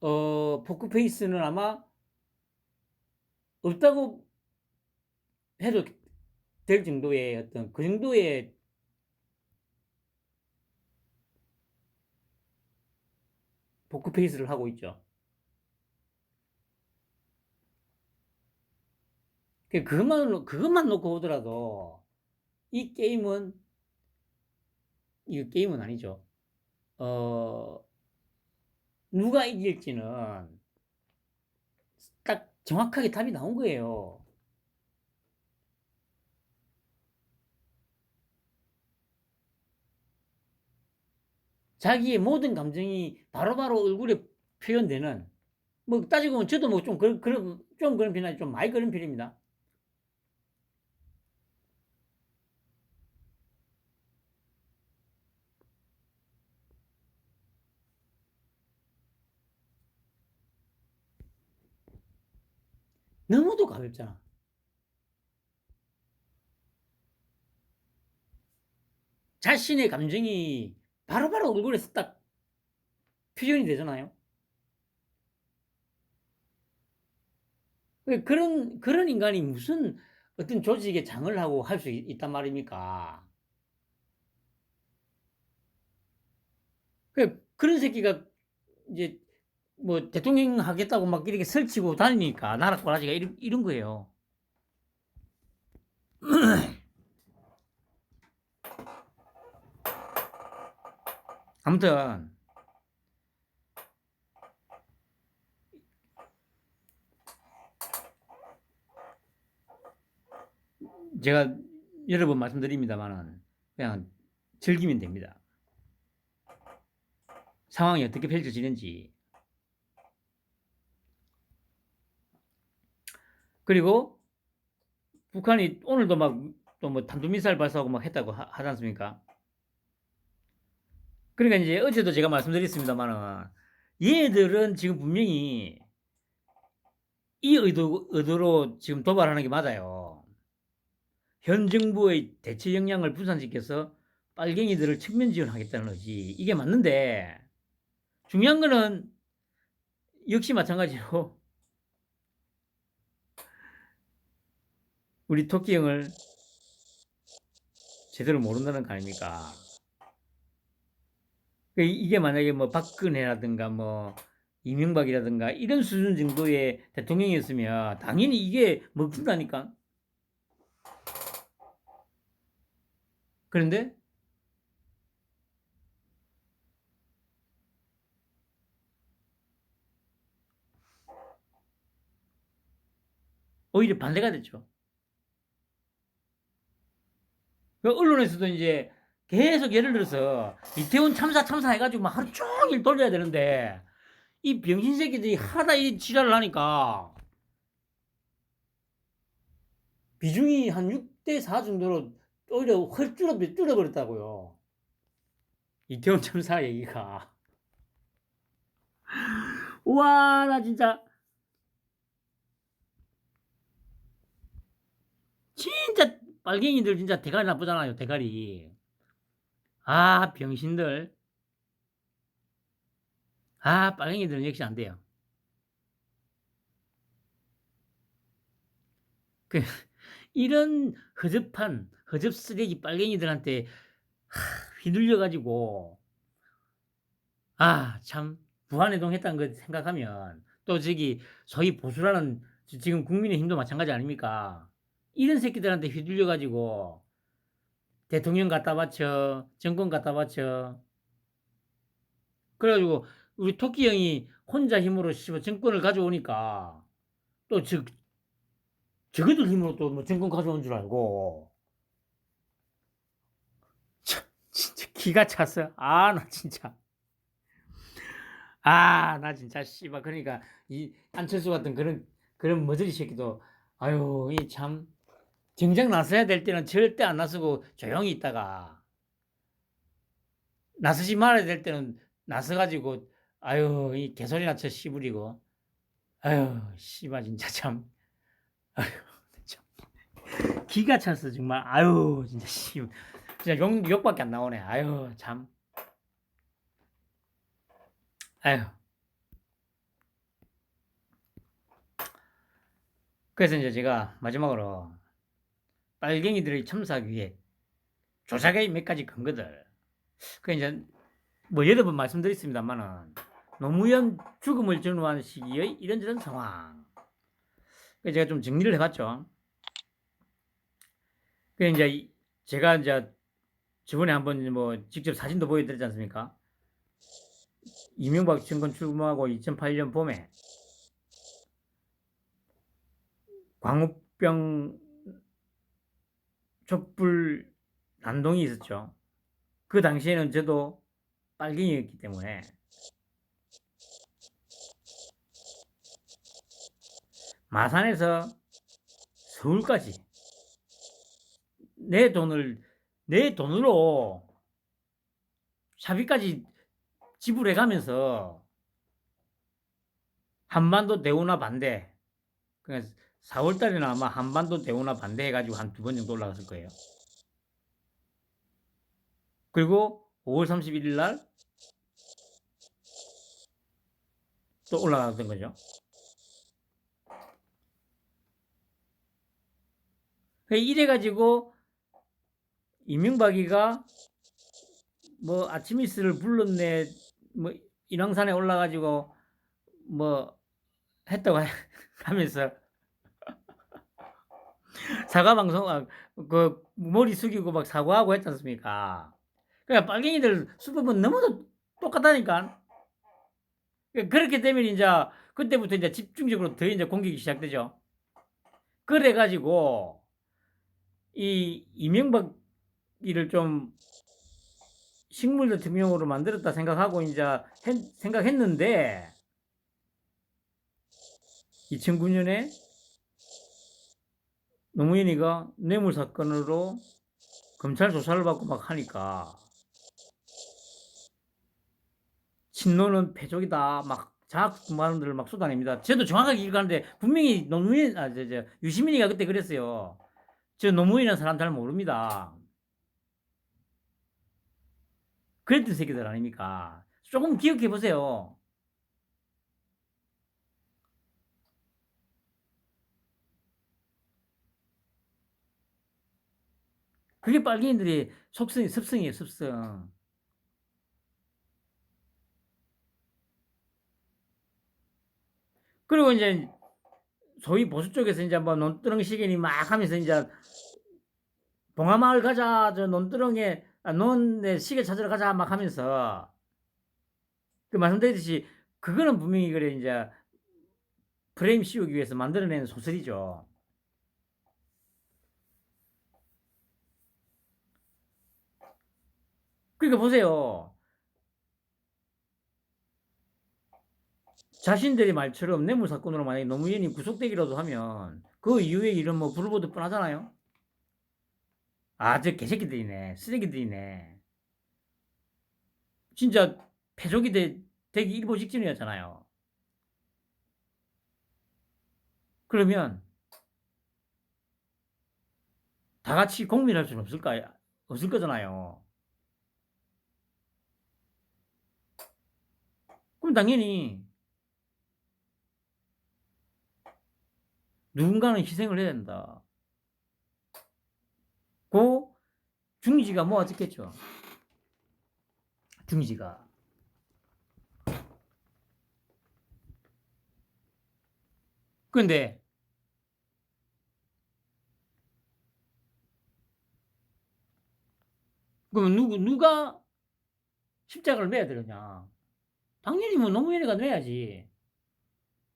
포크페이스는 아마 없다고 해도 될 정도의 어떤 그 정도의 포크페이스를 하고 있죠. 그것만 놓고 보더라도 이 게임은 이거 게임은 아니죠. 누가 이길지는 딱 정확하게 답이 나온 거예요. 자기의 모든 감정이 바로바로 얼굴에 표현되는, 뭐 따지고 보면 저도 뭐 좀 그런 편이 좀 많이 그런 편입니다. 너무도 가볍잖아. 자신의 감정이 바로바로 얼굴에서 딱 표현이 되잖아요. 그런 인간이 무슨 어떤 조직에 장을 하고 할 수 있단 말입니까? 그런 새끼가 이제 뭐 대통령 하겠다고 막 이렇게 설치고 다니니까 나라 꼬라지가 이런 거예요. 아무튼 제가 여러 번 말씀드립니다만은 그냥 즐기면 됩니다. 상황이 어떻게 펼쳐지는지. 그리고 북한이 오늘도 막 또 뭐 탄도미사일 발사하고 막 했다고 하지 않습니까? 그러니까 이제 어제도 제가 말씀드렸습니다만은 얘들은 지금 분명히 이 의도로 지금 도발하는 게 맞아요. 현 정부의 대체 역량을 분산시켜서 빨갱이들을 측면 지원하겠다는 거지. 이게 맞는데 중요한 거는 역시 마찬가지로 우리 토끼 형을 제대로 모른다는 거 아닙니까? 이게 만약에 뭐 박근혜라든가 뭐 이명박이라든가 이런 수준 정도의 대통령이었으면 당연히 이게 먹힌다니까. 그런데 오히려 반대가 됐죠. 언론에서도 이제 계속 예를 들어서 이태원 참사 해가지고 막 하루 종일 돌려야 되는데 이 병신 새끼들이 하다 이 지랄을 하니까 비중이 한 6대4 정도로 오히려 훨 줄어버렸다고요. 이태원 참사 얘기가. 우와, 나 진짜 빨갱이들 진짜 대가리 나쁘잖아요, 대가리. 아, 병신들. 아, 빨갱이들은 역시 안 돼요. 그, 이런 허접 쓰레기 빨갱이들한테 휘둘려 가지고 참 부안해동 했다는 거 생각하면 또 저기 소위 보수라는 지금 국민의힘도 마찬가지 아닙니까? 이런 새끼들한테 휘둘려 가지고 대통령 갖다 바쳐, 정권 갖다 바쳐. 그래 가지고 우리 토끼 형이 혼자 힘으로 씨발 정권을 가져오니까 또 저거들 힘으로 또 뭐 정권 가져온 줄 알고. 참 진짜 기가 찼어. 나 진짜. 나 진짜 씨발 그러니까 이 안철수 같은 그런 머저리 새끼도 아유 이 참 정작 나서야 될 때는 절대 안 나서고 조용히 있다가 나서지 말아야 될 때는 나서 가지고 아유 이 개소리나 쳐 씨부리고 아유 씨발 진짜 참 아유 참 기가 찼어 정말 아유 진짜 씨 진짜 욕밖에 안 나오네 아유 참 아유 그래서 이제 제가 마지막으로 빨갱이들의 참사하기 위해 조작의 몇 가지 근거들. 그 이제 뭐 여러 번 말씀드렸습니다만은 노무현 죽음을 전후한 시기의 이런저런 상황. 그래서 제가 좀 정리를 해봤죠. 그 이제 제가 이제 저번에 한번 뭐 직접 사진도 보여드렸지 않습니까? 이명박 정권 출범하고 2008년 봄에 광우병 촛불 난동이 있었죠. 그 당시에는 저도 빨갱이였기 때문에 마산에서 서울까지 내 돈으로 사비까지 지불해 가면서 한반도 대우나 반대, 그러니까 4월 달에는 아마 한반도 대우나 반대 해가지고 한 2번 정도 올라갔을 거예요. 그리고 5월 31일 날 또 올라갔던 거죠. 이래가지고 이명박이가 뭐 아침 이슬을 불렀네, 뭐 인왕산에 올라가지고 뭐 했다고 하면서 사과 방송 그 머리 숙이고 막 사과하고 했지 않습니까? 그러니까 빨갱이들 수법은 너무도 똑같다니까. 그렇게 되면 이제 그때부터 이제 집중적으로 더 이제 공격이 시작되죠. 그래가지고 이 이명박이를 좀 식물 대통령으로 만들었다 생각하고 이제 생각했는데 2009년에 노무현이가 뇌물 사건으로 검찰 조사를 받고 막 하니까 친노는 패족이다 막 자학 발언들을 막 쏟아냅니다. 저도 정확하게 기억하는데 분명히 노무현 유시민이가 그때 그랬어요. 저 노무현이라는 사람 잘 모릅니다. 그랬던 새끼들 아닙니까? 조금 기억해 보세요. 그게 빨갱이들의 습성이에요, 습성. 그리고 이제 소위 보수 쪽에서 이제 뭐 논두렁 시견이 막 하면서 이제 봉화마을 가자, 저 논두렁에 논에 시계 찾으러 가자 막 하면서 그 말씀드렸듯이 그거는 분명히 그래 이제 프레임 씌우기 위해서 만들어낸 소설이죠. 그러니까 보세요. 자신들의 말처럼 뇌물 사건으로 만약에 노무현이 구속되기라도 하면 그 이후에 이런 뭐 불보듯 뻔하잖아요. 저 개새끼들이네, 쓰레기들이네. 진짜 패족이 되기 일보 직전이었잖아요. 그러면 다 같이 공멸할 수는 없을 거잖아요. 그럼 당연히 누군가는 희생을 해야 된다. 그 중지가 뭐 어떻겠죠. 중지가. 그런데 그럼 누가 십자가를 매야 되느냐? 당연히 뭐 노무현이가 매야지.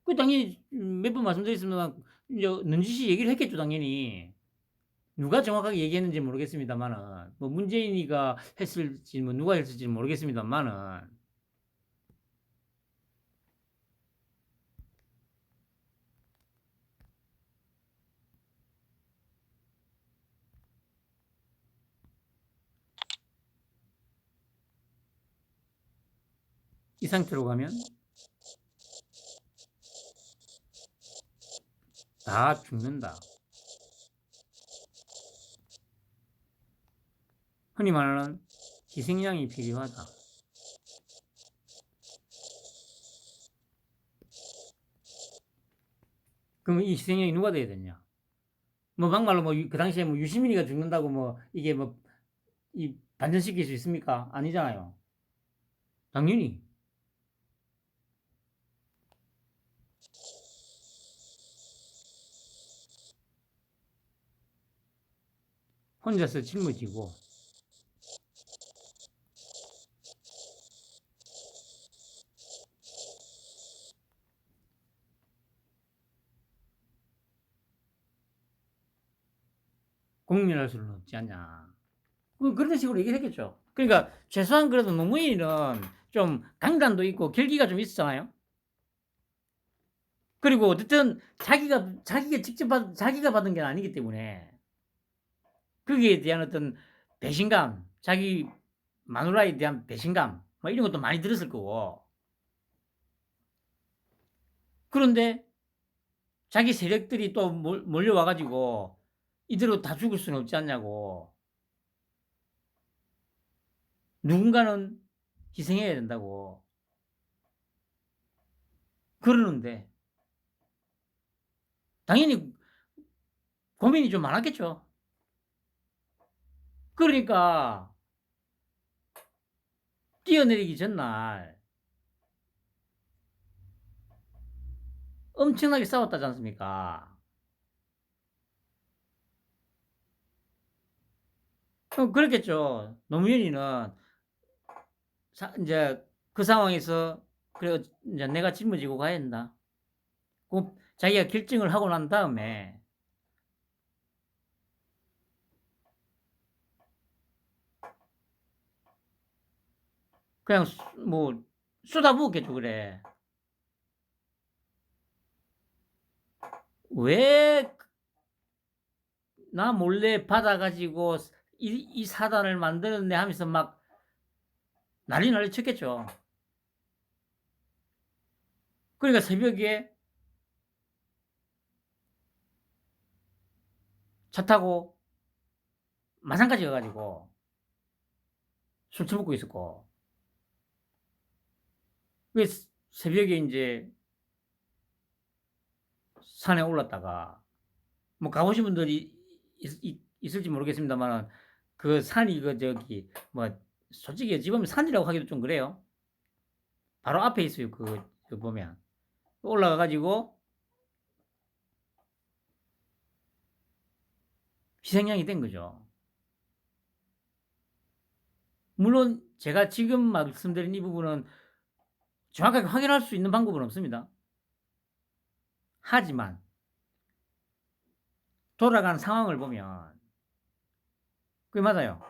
그 당연히 몇 번 말씀드렸습니다만 이제 넌지시 얘기를 했겠죠, 당연히. 누가 정확하게 얘기했는지 모르겠습니다만은 뭐 문재인이가 했을지 뭐 누가 했을지 모르겠습니다만은 이 상태로 가면 다 죽는다. 흔히 말하는 희생양이 필요하다. 그러면 이 희생양이 누가 돼야 되냐? 뭐 막말로 뭐 그 당시에 뭐 유시민이가 죽는다고 뭐 이게 뭐 이 반전시킬 수 있습니까? 아니잖아요. 당연히 혼자서 짊어지고 공멸할 수는 없지 않냐. 그런 식으로 얘기를 했겠죠. 그러니까 최소한 그래도 노무현은 좀 강단도 있고 결기가 좀 있었잖아요. 그리고 어쨌든 자기가 직접 자기가 받은 게 아니기 때문에 거기에 대한 어떤 배신감, 자기 마누라에 대한 배신감, 뭐 이런 것도 많이 들었을 거고. 그런데 자기 세력들이 또 몰려와가지고 이대로 다 죽을 수는 없지 않냐고. 누군가는 희생해야 된다고. 그러는데 당연히 고민이 좀 많았겠죠. 그러니까 뛰어내리기 전날 엄청나게 싸웠다지 않습니까? 그렇겠죠. 노무현이는 이제 그 상황에서 그래 이제 내가 짊어지고 가야 된다. 그 자기가 결정을 하고 난 다음에 그냥 뭐 쏟아부었겠죠. 그래. 왜 나 몰래 받아가지고 이 사단을 만들었네 하면서 막 난리 쳤겠죠. 그러니까 새벽에 차 타고 마산까지 가가지고 술 처먹고 있었고, 그 새벽에 이제 산에 올랐다가 뭐 가보신 분들이 있을지 모르겠습니다만 그 산이 그 저기 뭐 솔직히 지금 산이라고 하기도 좀 그래요. 바로 앞에 있어요. 그 보면 올라가가지고 희생양이 된 거죠. 물론 제가 지금 말씀드린 이 부분은 정확하게 확인할 수 있는 방법은 없습니다. 하지만 돌아간 상황을 보면 그게 맞아요.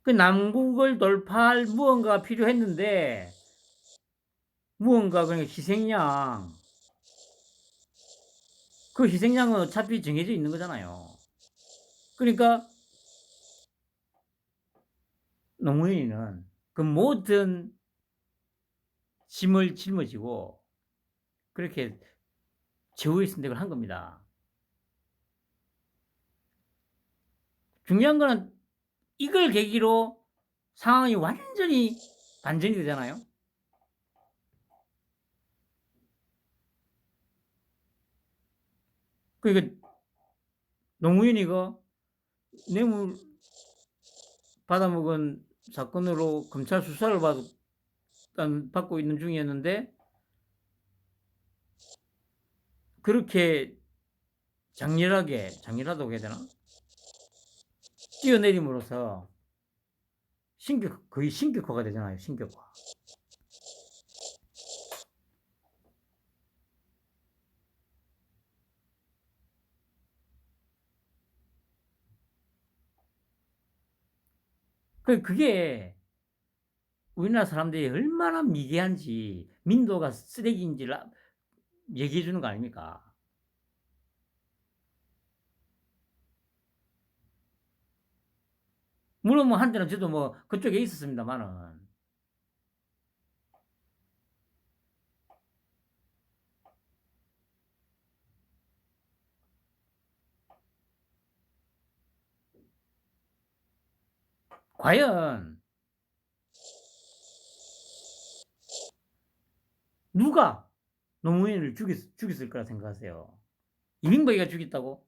그 남국을 돌파할 무언가가 필요했는데 무언가 그냥 희생양, 그 희생양은 어차피 정해져 있는 거잖아요. 그러니까 노무현이는 그 모든 짐을 짊어지고 그렇게 최후의 선택을 한 겁니다. 중요한 거는 이걸 계기로 상황이 완전히 반전이 되잖아요. 그러니까 노무현이가 뇌물 받아먹은 사건으로 검찰 수사를 받고 있는 중이었는데 그렇게 장렬하다고 해야 되나? 뛰어내림으로써 거의 신격화가 되잖아요. 신격화. 그게 우리나라 사람들이 얼마나 미개한지, 민도가 쓰레기인지를 얘기해 주는 거 아닙니까? 물론 뭐 한때는 저도 뭐 그쪽에 있었습니다만은. 과연 누가 노무현을 죽였을 거라 생각하세요? 이명박이가 죽였다고?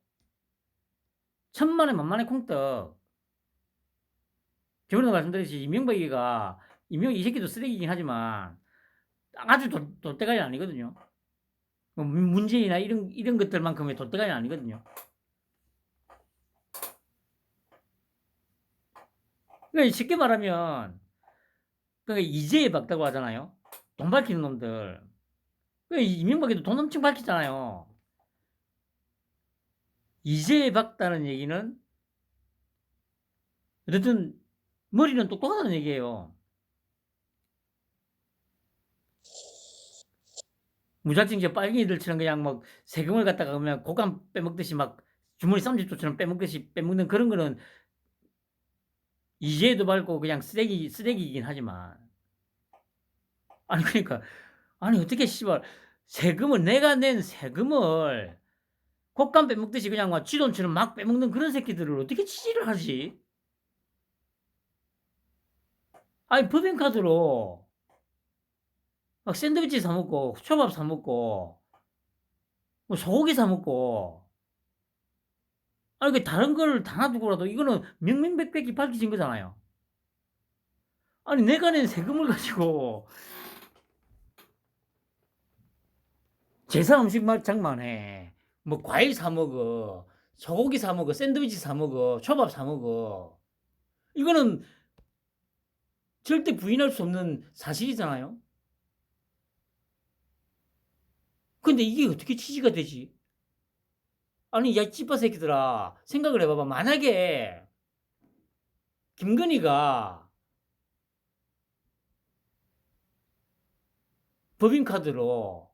천만에 만만의 콩떡. 저번에도 말씀드렸듯이 이명박이 새끼도 쓰레기긴 하지만 아주 도대가리 아니거든요. 뭐 문재인이나 이런 것들만큼의 도대가리 아니거든요. 그러니까 쉽게 말하면 그러니까 이재에 박다고 하잖아요. 돈 밝히는 놈들. 그러니까 이명박이도 돈 엄청 밝히잖아요. 이재에 박다는 얘기는 어쨌든 머리는 똑똑하다는 얘기예요. 무작정 빨갱이들처럼 그냥 막 세금을 갖다가 그냥 고감 빼먹듯이 막 주머니 쌈짓돈처럼 빼먹는 그런 거는 이재도 밝고 그냥 쓰레기이긴 하지만 아니 그러니까 아니 어떻게 씨발 내가 낸 세금을 곶감 빼먹듯이 그냥 막 쥐돈처럼 막 빼먹는 그런 새끼들을 어떻게 취지를 하지? 아니 법인카드로 막 샌드위치 사 먹고 초밥 사 먹고 뭐 소고기 사 먹고 아니 그 다른 걸 다 놔두고라도 이거는 명명백백히 밝혀진 거잖아요. 아니 내가 낸 세금을 가지고 제사 음식 장만해. 뭐 과일 사 먹어. 소고기 사 먹어. 샌드위치 사 먹어. 초밥 사 먹어. 이거는 절대 부인할 수 없는 사실이잖아요. 근데 이게 어떻게 취지가 되지? 아니 야 찌빠 새끼들아 생각을 해봐봐. 만약에 김건희가 법인카드로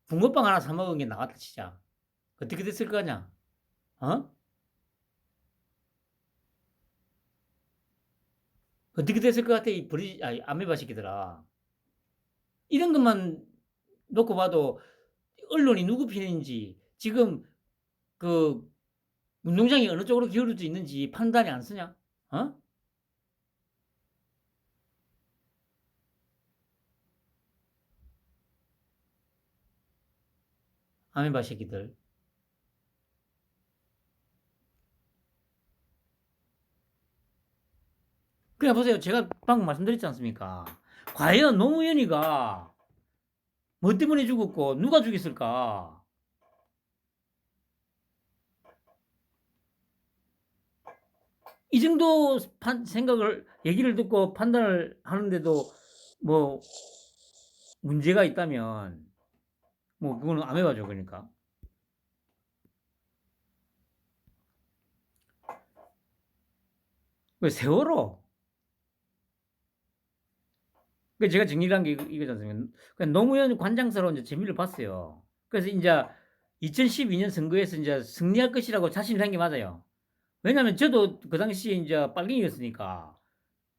붕어빵 하나 사 먹은 게 나왔다 치자. 어떻게 됐을 거냐? 어? 어떻게 됐을 것 같아 이 아메바 새끼들아. 이런 것만 놓고 봐도 언론이 누구 편인지 지금 그 운동장이 어느 쪽으로 기울어져 있는지 판단이 안 쓰냐? 어? 아메바 새끼들. 그냥 보세요. 제가 방금 말씀드렸지 않습니까? 과연 노무현이가 뭐 때문에 죽었고 누가 죽였을까? 이 정도 얘기를 듣고 판단을 하는데도 뭐 문제가 있다면 뭐 그거는 아메바죠. 그러니까. 세월호. 제가 정리를 한 게 이거지 않습니까? 노무현 관장사로 이제 재미를 봤어요. 그래서 이제 2012년 선거에서 이제 승리할 것이라고 자신을 한 게 맞아요. 왜냐면 저도 그 당시에 이제 빨갱이였으니까.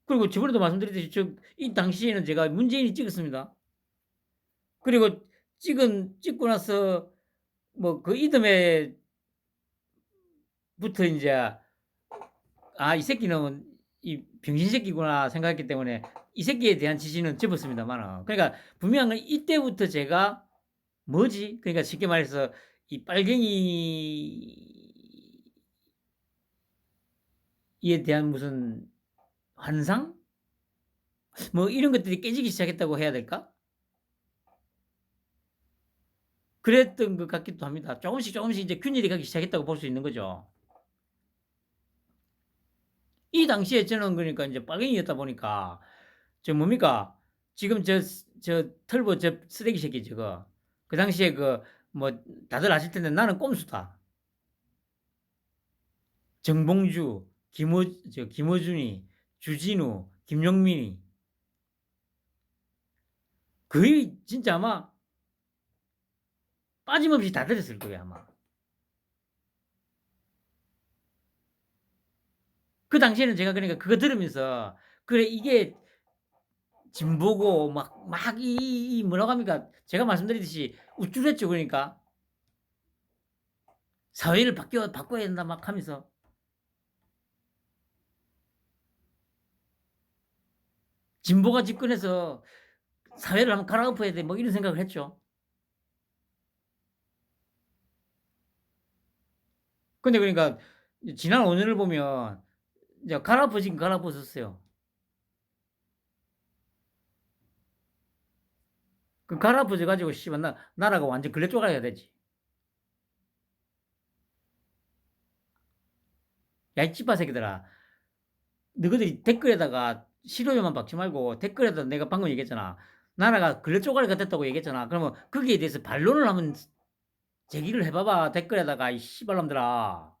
그리고 저번에도 말씀드렸듯이 이 당시에는 제가 문재인이 찍었습니다. 그리고 찍고 나서 뭐 그 이듬해부터 이제 이 새끼는 이 병신 새끼구나 생각했기 때문에 이 새끼에 대한 지시는 접었습니다만 그러니까 분명히 이때부터 제가 그러니까 쉽게 말해서 이 빨갱이 이에 대한 무슨 환상? 뭐 이런 것들이 깨지기 시작했다고 해야 될까? 그랬던 것 같기도 합니다. 조금씩 이제 균일이 가기 시작했다고 볼 수 있는 거죠. 이 당시에 저는 그러니까 이제 빨갱이였다 보니까 저 뭡니까? 지금 저 털보 저 쓰레기 새끼 저거. 그 당시에 그 뭐 다들 아실 텐데 나는 꼼수다. 정봉주, 김어준이, 주진우, 김용민이 거의 진짜 아마 빠짐없이 다 들었을 거예요, 아마. 그 당시에는 제가 그러니까 그거 들으면서 그래 이게 진보고 막 이 뭐라고 합니까? 제가 말씀드렸듯이 우쭐했죠. 그러니까 사회를 바꿔야 된다 막 하면서 진보가 집권해서 사회를 한번 갈아엎어야 돼 뭐 이런 생각을 했죠. 근데 그러니까 지난 5년을 보면 이제 갈아엎어지긴 갈아엎어졌어요. 그 갈아엎어져 가지고 씨발 나라가 완전 걸레 쪼가야 되지. 야 이 찌빠 새끼들아. 너희들이 댓글에다가 싫어요만 박지 말고 댓글에다 내가 방금 얘기했잖아. 나라가 걸레 쪼가리가 됐다고 얘기했잖아. 그러면 거기에 대해서 반론을 한번 제기를 해봐봐. 댓글에다가 이 씨발놈들아.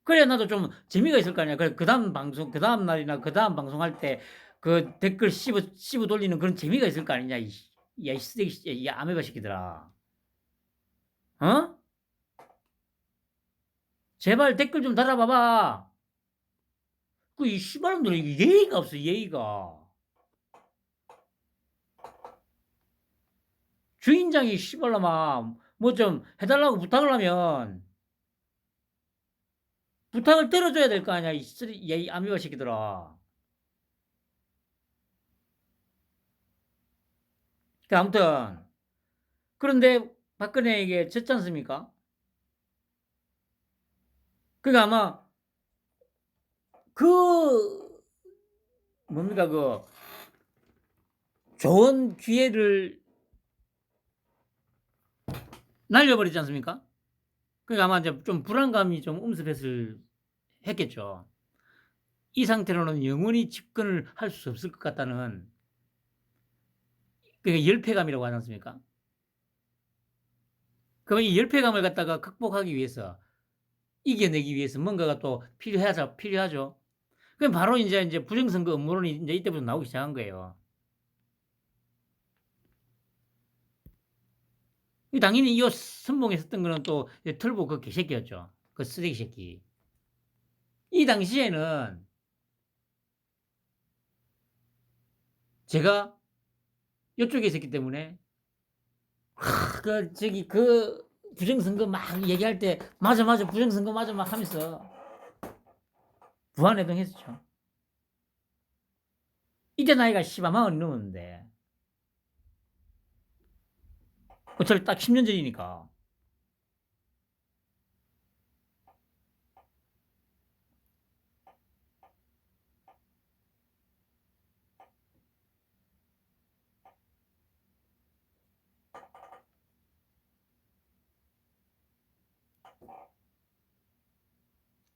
그래야 나도 좀 재미가 있을 거 아니야. 그래 그다음 방송 그다음 날이나 그다음 방송할 때 그 댓글 씹어 돌리는 그런 재미가 있을 거 아니냐. 이 쓰레기 이 아메바 새끼들아. 어? 제발 댓글 좀 달아봐봐. 그 이 씨발놈들 예의가 없어 예의가. 주인장이 씨발놈아 뭐 좀 해달라고 부탁을 하면 부탁을 들어줘야 될 거 아니야. 이 아메바 새끼들아. 그 아무튼 그런데 박근혜에게 졌지 않습니까? 그러니까 아마 그 뭡니까 그 좋은 기회를 날려버리지 않습니까? 그러니까 아마 이제 좀 불안감이 좀 음습했을 했겠죠. 이 상태로는 영원히 집권을 할 수 없을 것 같다는 그게 열패감이라고 하지 않습니까? 그럼 이 열패감을 갖다가 극복하기 위해서 이겨내기 위해서 뭔가가 또 필요하죠. 그럼 바로 이제 부정선거 음모론이 이제 이때부터 나오기 시작한 거예요. 당연히 이 선봉에 섰던 거는 또 털보 그 개새끼였죠. 그 쓰레기 새끼. 이 당시에는 제가 이쪽에 있었기 때문에 그 부정선거 막 얘기할 때 맞아 부정선거 맞아 막 하면서 부안해동했었죠. 이때 나이가 씨발 40이 넘었는데 어차피 딱 10년 전이니까.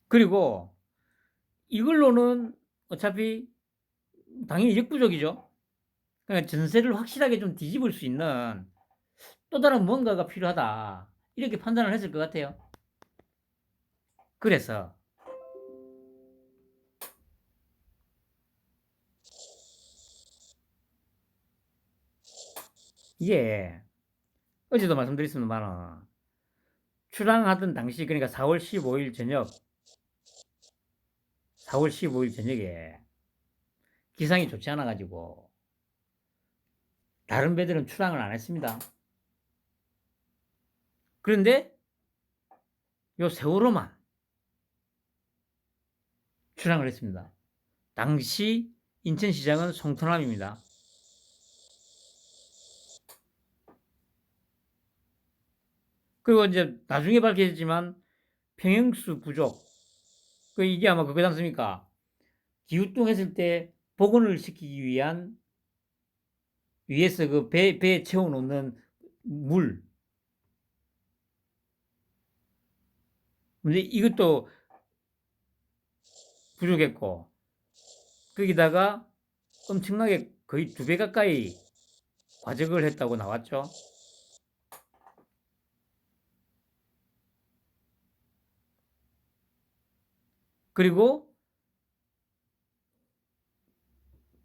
그리고 이걸로는 어차피 당연히 역부족이죠. 그러니까 전세를 확실하게 좀 뒤집을 수 있는 또 다른 뭔가가 필요하다. 이렇게 판단을 했을 것 같아요. 그래서 이게 어제도 말씀드렸습니다만 출항하던 당시 그러니까 4월 15일 저녁 4월 15일 저녁에 기상이 좋지 않아 가지고 다른 배들은 출항을 안 했습니다. 그런데 요 세월호만 출항을 했습니다. 당시 인천시장은 송토남입니다. 그리고 이제 나중에 밝혀졌지만 평형수 부족 이게 아마 그거지 않습니까? 기후뚱했을 때 복원을 시키기 위한 위에서 그 배에 채워 놓는 물. 근데 이것도 부족했고, 거기다가 엄청나게 거의 2배 가까이 과적을 했다고 나왔죠. 그리고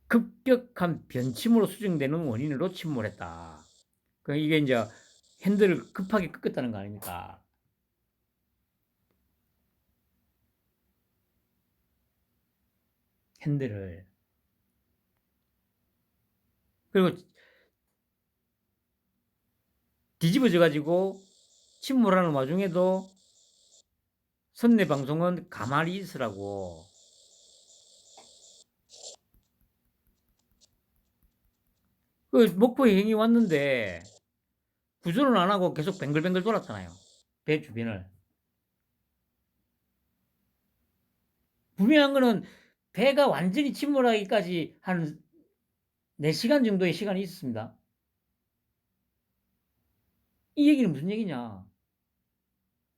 급격한 변침으로 수정되는 원인으로 침몰했다. 이게 이제 핸들을 급하게 꺾었다는 거 아닙니까? 핸들을. 그리고 뒤집어져 가지고 침몰하는 와중에도 선내 방송은 가만히 있으라고. 목포에 행이 왔는데 구조는 안 하고 계속 뱅글뱅글 돌았잖아요. 배 주변을. 분명한 거는 배가 완전히 침몰하기까지 한 4시간 정도의 시간이 있었습니다. 이 얘기는 무슨 얘기냐?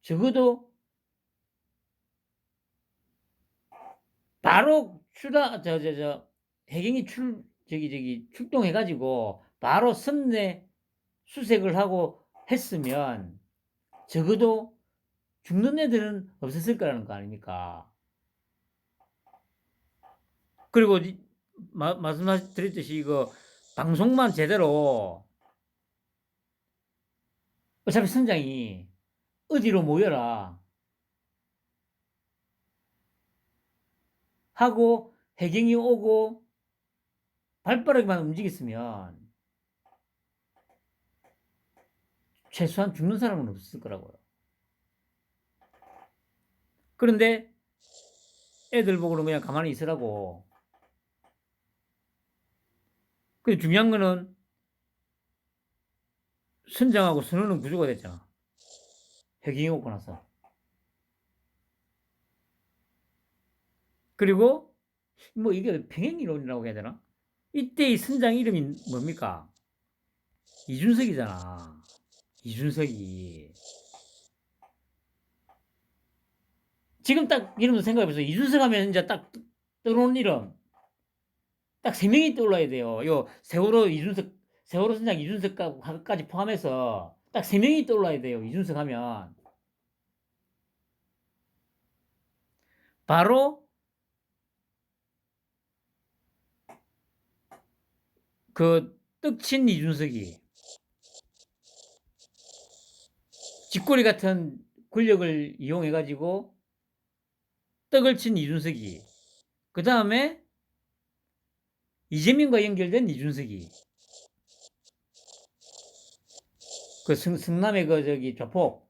적어도 바로 해경이 출동해가지고 바로 선내 수색을 하고 했으면 적어도 죽는 애들은 없었을 거라는 거 아닙니까? 그리고 말씀드렸듯이 이거 방송만 제대로 어차피 선장이 어디로 모여라 하고 해경이 오고 발빠르게만 움직였으면 최소한 죽는 사람은 없을 거라고요. 그런데 애들 보고는 그냥 가만히 있으라고. 근데 중요한 거는 선장하고 선원은 구조가 됐잖아. 해경이 오고 나서. 그리고 뭐 이게 평행이론이라고 해야 되나? 이때의 선장 이름이 뭡니까? 이준석이잖아. 이준석이. 지금 딱 이름도 생각해보세요. 이준석 하면 이제 딱 떠오르는 이름. 딱 3명이 떠올라야 돼요. 요 세월호 선장 이준석까지 포함해서 딱 3명이 떠올라야 돼요. 이준석 하면. 바로 그 떡친 이준석이 쥐꼬리 같은 권력을 이용해가지고 떡을 친 이준석이, 그 다음에 이재명과 연결된 이준석이, 그 성남의 조폭.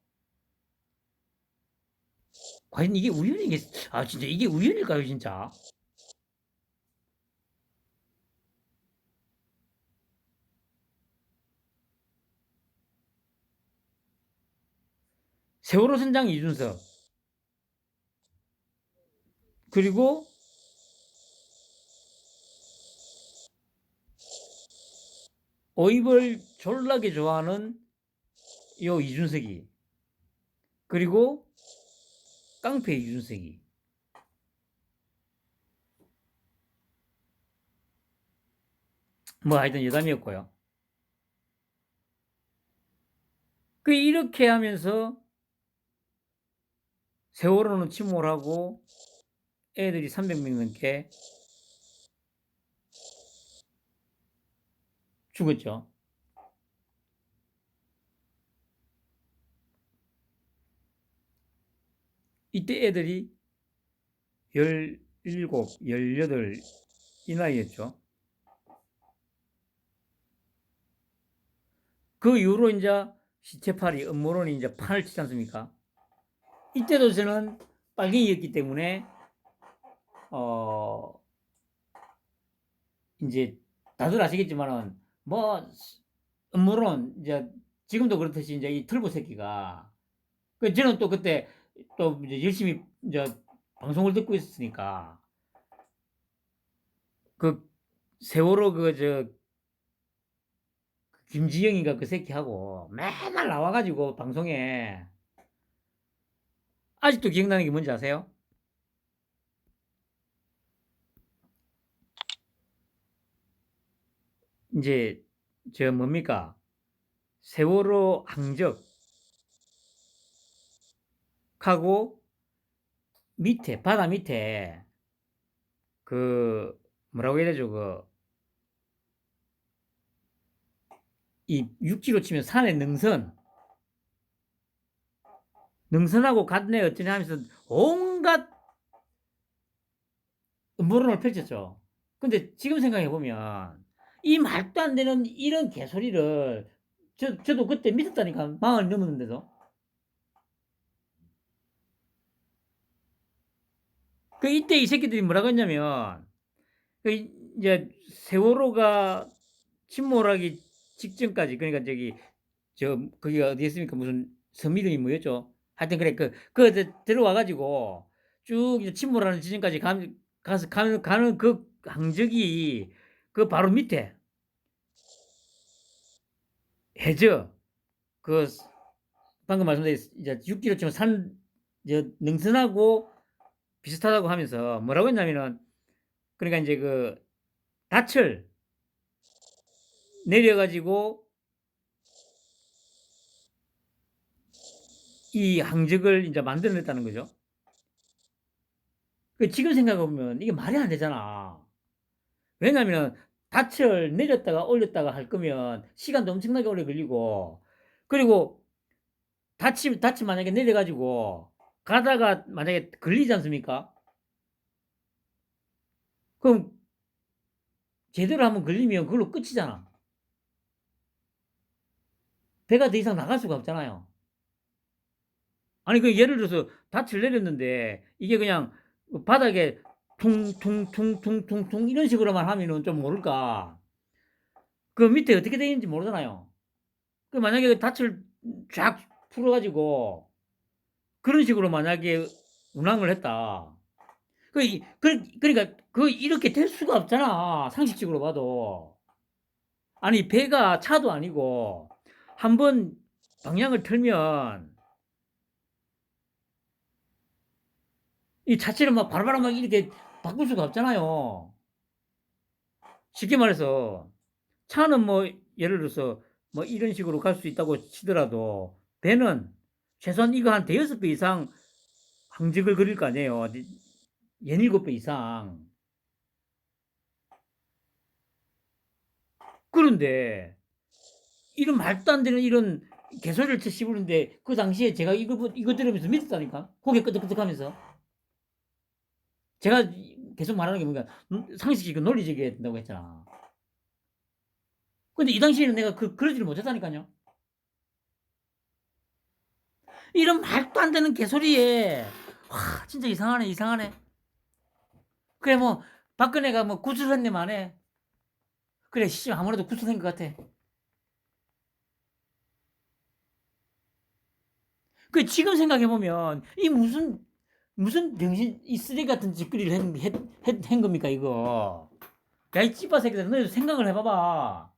과연 이게 진짜 이게 우연일까요, 진짜? 세월호 선장 이준석, 그리고 오이벌 졸라게 좋아하는 요 이준석이, 그리고 깡패 이준석이. 뭐 하여튼 여담이었고요. 이렇게 하면서 세월호는 침몰하고 애들이 300명 넘게 죽었죠. 이때 애들이 17, 18 이 나이였죠. 그 이후로 이제 시체팔이 음모론이 이제 판을 치지 않습니까? 이때도 저는 빨갱이였기 때문에 이제 다들 아시겠지만은 뭐 음모론 이제 지금도 그렇듯이 이제 이 털보 새끼가, 저는 또 그때 또 이제 열심히 이제 방송을 듣고 있었으니까 그 세월호 김지영인가 그 새끼하고 맨날 나와 가지고 방송에 아직도 기억나는 게 뭔지 아세요? 인제 뭡니까? 세월호 항적하고 밑에 바다 밑에 그 뭐라고 해야 되죠? 이 육지로 치면 산의 능선하고 같네 어쩌네 하면서 온갖 음모론을 펼쳤죠. 근데 지금 생각해 보면 이 말도 안 되는 이런 개소리를 저도 그때 믿었다니까. 40 넘었는데도. 이때 이 새끼들이 뭐라고 했냐면 이제 세월호가 침몰하기 직전까지, 그러니까 거기가 어디였습니까? 무슨 섬 이름이 뭐였죠? 하여튼 그래 들어와 가지고 쭉 이제 침몰하는 지점까지 가는 그 항적이 그 바로 밑에 해저, 그 방금 말씀드린 이제 6km 치면 능선하고 비슷하다고 하면서 뭐라고 했냐면은, 그러니까 이제 닻을 내려 가지고 이 항적을 이제 만들어냈다는 거죠. 지금 생각해 보면 이게 말이 안 되잖아. 왜냐하면 닻을 내렸다가 올렸다가 할 거면 시간도 엄청나게 오래 걸리고, 그리고 닻이 만약에 내려 가지고 가다가 만약에 걸리지 않습니까? 그럼 제대로 한번 걸리면 그걸로 끝이잖아. 배가 더 이상 나갈 수가 없잖아요. 아니 예를 들어서 닻을 내렸는데 이게 그냥 바닥에 퉁퉁퉁퉁퉁퉁 이런 식으로만 하면은 좀 모를까. 그 밑에 어떻게 되어 있는지 모르잖아요. 만약에 닻을 쫙 풀어 가지고 그런 식으로 만약에 운항을 했다. 그러니까 이렇게 될 수가 없잖아, 상식적으로 봐도. 아니 배가 차도 아니고 한번 방향을 틀면 이 자체를 막 바로바로 막 이렇게 바꿀 수가 없잖아요. 쉽게 말해서 차는 뭐 예를 들어서 뭐 이런 식으로 갈 수 있다고 치더라도 배는 최소한 이거 한 대여섯 배 이상 항적을 그릴 거 아니에요. 연일곱 배 이상. 그런데 이런 말도 안 되는 이런 개소리를 씹으는데 그 당시에 제가 이거 들으면서 믿었다니까. 고개 끄덕끄덕하면서. 제가 계속 말하는 게 뭔가 상식이고 논리적이어야 된다고 했잖아. 근데 이 당시에는 내가 그러지를 못했다니까요. 이런 말도 안 되는 개소리에 와 진짜 이상하네 이상하네. 그래 뭐 박근혜가 뭐 구술했네 만에 그래 씨 아무래도 구술한 것 같아. 지금 생각해 보면 이 무슨 병신 이 쓰레기 같은 짓거리를 한 겁니까 이거? 야 이 찌빠 새끼들 너희도 생각을 해봐봐.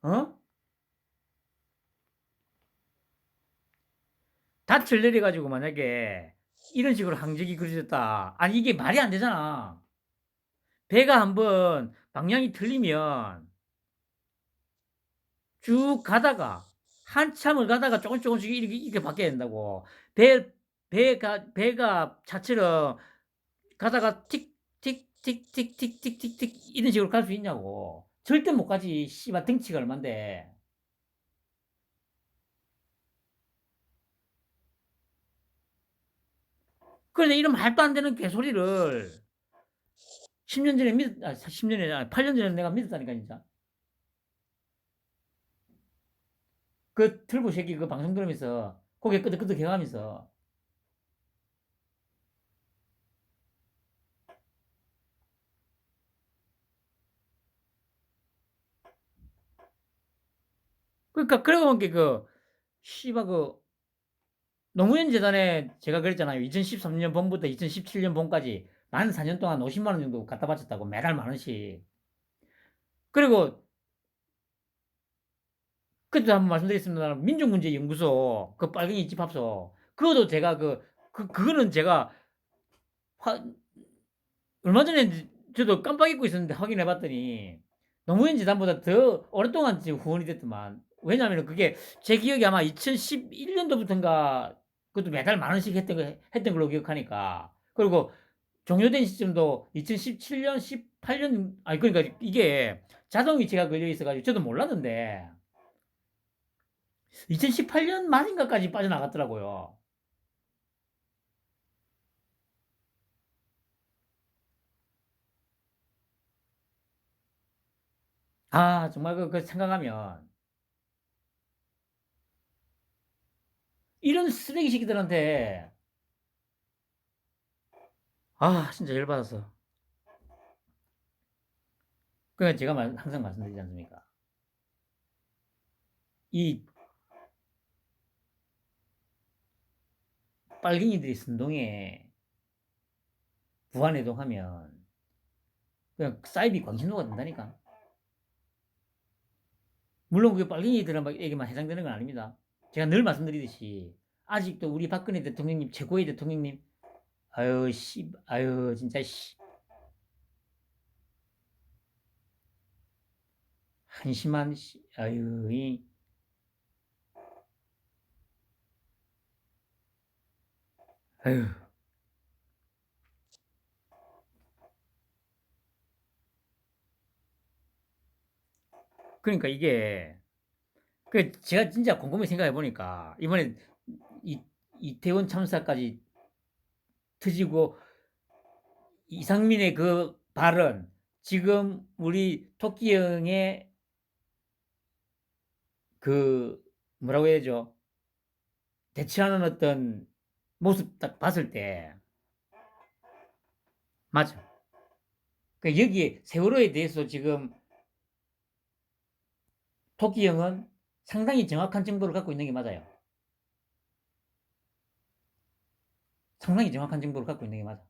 어? 닻을 내려가지고 만약에 이런 식으로 항적이 그려졌다. 아니 이게 말이 안 되잖아. 배가 한번 방향이 틀리면 쭉 가다가 한참을 가다가 조금씩 이렇게 바뀌어야 된다고. 배가 차처럼 가다가 틱틱틱틱틱틱틱틱 이런 식으로 갈 수 있냐고. 절대 못 가지. 씨발 덩치가 얼만데. 그런데 이런 말도 안 되는 개소리를 10년 전에 10년 전에 아니 8년 전에 내가 믿었다니까 진짜. 틀보 새끼 방송 들으면서 고개 끄덕끄덕 해가면서 그러니까 그러고 보니까 씨발 노무현 재단에 제가 그랬잖아요. 2013년 봄부터 2017년 봄까지 만 4년 동안 50만 원 정도 갖다 바쳤다고 매달 만 원씩. 그리고 그때도 한번 말씀드렸습니다만 민족문제연구소 그 빨갱이 집합소 그것도 제가 그거는 제가 화, 얼마 전에 저도 깜빡 잊고 있었는데 확인해 봤더니 노무현 재단보다 더 오랫동안 지금 후원이 됐더만. 왜냐하면 그게 제 기억에 아마 2011년도부터인가 그것도 매달 만 원씩 했던 걸로 기억하니까. 그리고 종료된 시점도 2017년, 18년, 아니, 그러니까 이게 자동 위치가 걸려 있어가지고 저도 몰랐는데 2018년 말인가까지 빠져나갔더라고요. 아, 정말 그 생각하면 이런 쓰레기 새끼들한테 아, 진짜 열받아서. 그러니까 제가 항상 말씀드리지 않습니까? 이 빨갱이들이 선동에 부안해동하면 그냥 사이비 광신도가 된다니까. 물론 그게 빨갱이들에게만 해당되는 건 아닙니다. 제가 늘 말씀드리듯이 아직도 우리 박근혜 대통령님 최고의 대통령님 아유 씨 아유 진짜 씨 한심한 씨 아유 이 아유 그러니까 이게 그 제가 진짜 곰곰이 생각해 보니까 이번에 이 이태원 참사까지 터지고 이상민의 그 발언 지금 우리 토끼 형의 그 뭐라고 해야죠? 대처하는 어떤 모습 딱 봤을 때 맞아. 그 여기에 세월호에 대해서 지금 토끼 형은 상당히 정확한 정보를 갖고 있는 게 맞아요. 상당히 정확한 정보를 갖고 있는 게 맞아.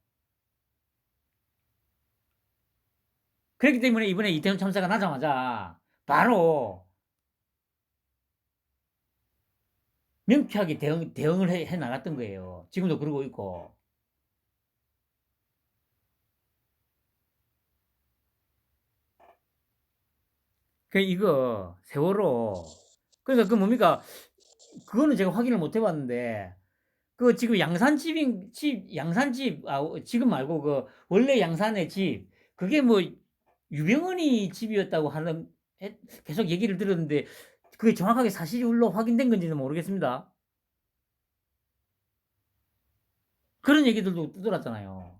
그렇기 때문에 이번에 이태원 참사가 나자마자 바로 명쾌하게 대응을 해 나갔던 거예요. 지금도 그러고 있고. 그 이거 세월호 그러니까 그 뭡니까 그거는 제가 확인을 못 해봤는데 그 지금 양산집 지금 말고 그 원래 양산의 집 그게 뭐 유병헌이 집이었다고 하는 계속 얘기를 들었는데 그게 정확하게 사실로 확인된 건지는 모르겠습니다. 그런 얘기들도 떠돌았잖아요.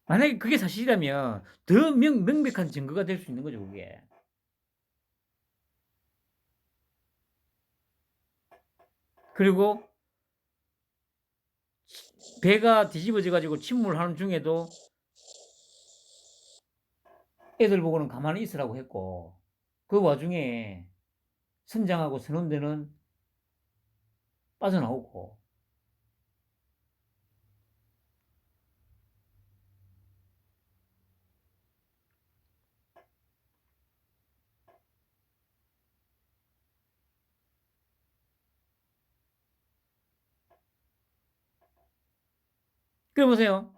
만약에 그게 사실이라면 더 명백한 증거가 될 수 있는 거죠, 그게. 그리고 배가 뒤집어져 가지고 침몰하는 중에도 애들 보고는 가만히 있으라고 했고 그 와중에 선장하고 선원들은 빠져나오고 그래 보세요.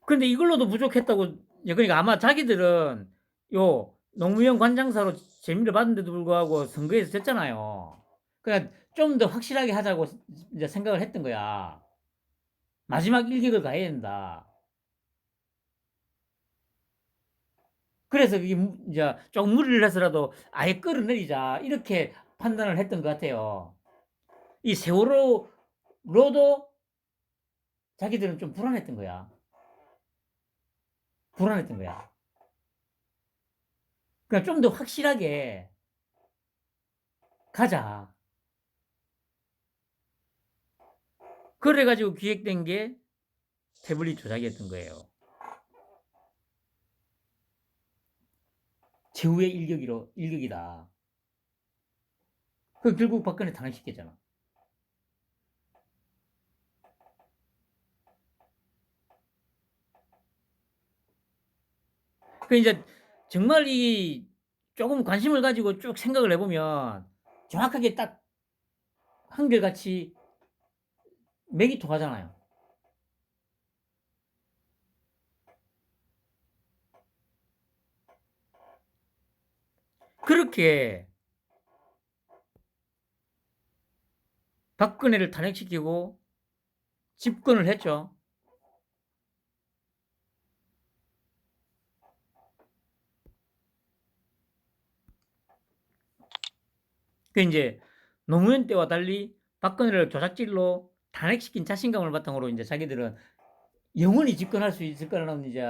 근데 이걸로도 부족했다고 그러니까 아마 자기들은 요 노무현 관장사로 재미를 받은데도 불구하고 선거에서 졌잖아요. 그러니까 좀 더 확실하게 하자고 이제 생각을 했던 거야. 마지막 일격을 가해야 된다. 그래서 그게 이제 조금 무리를 해서라도 아예 끌어내리자 이렇게 판단을 했던 것 같아요. 이 세월호로도 자기들은 좀 불안했던 거야. 불안했던 거야. 그러니까 좀 더 확실하게 가자. 그래가지고 기획된 게 태블릿 조작이었던 거예요. 최후의 일격이다. 그 결국 박근혜 탄핵시켰잖아. 그 이제 정말 이 조금 관심을 가지고 쭉 생각을 해보면 정확하게 딱 한결같이 맥이 통하잖아요. 그렇게 박근혜를 탄핵시키고 집권을 했죠. 그 이제 노무현 때와 달리 박근혜를 조작질로 탄핵시킨 자신감을 바탕으로 이제 자기들은 영원히 집권할 수 있을 거라는 이제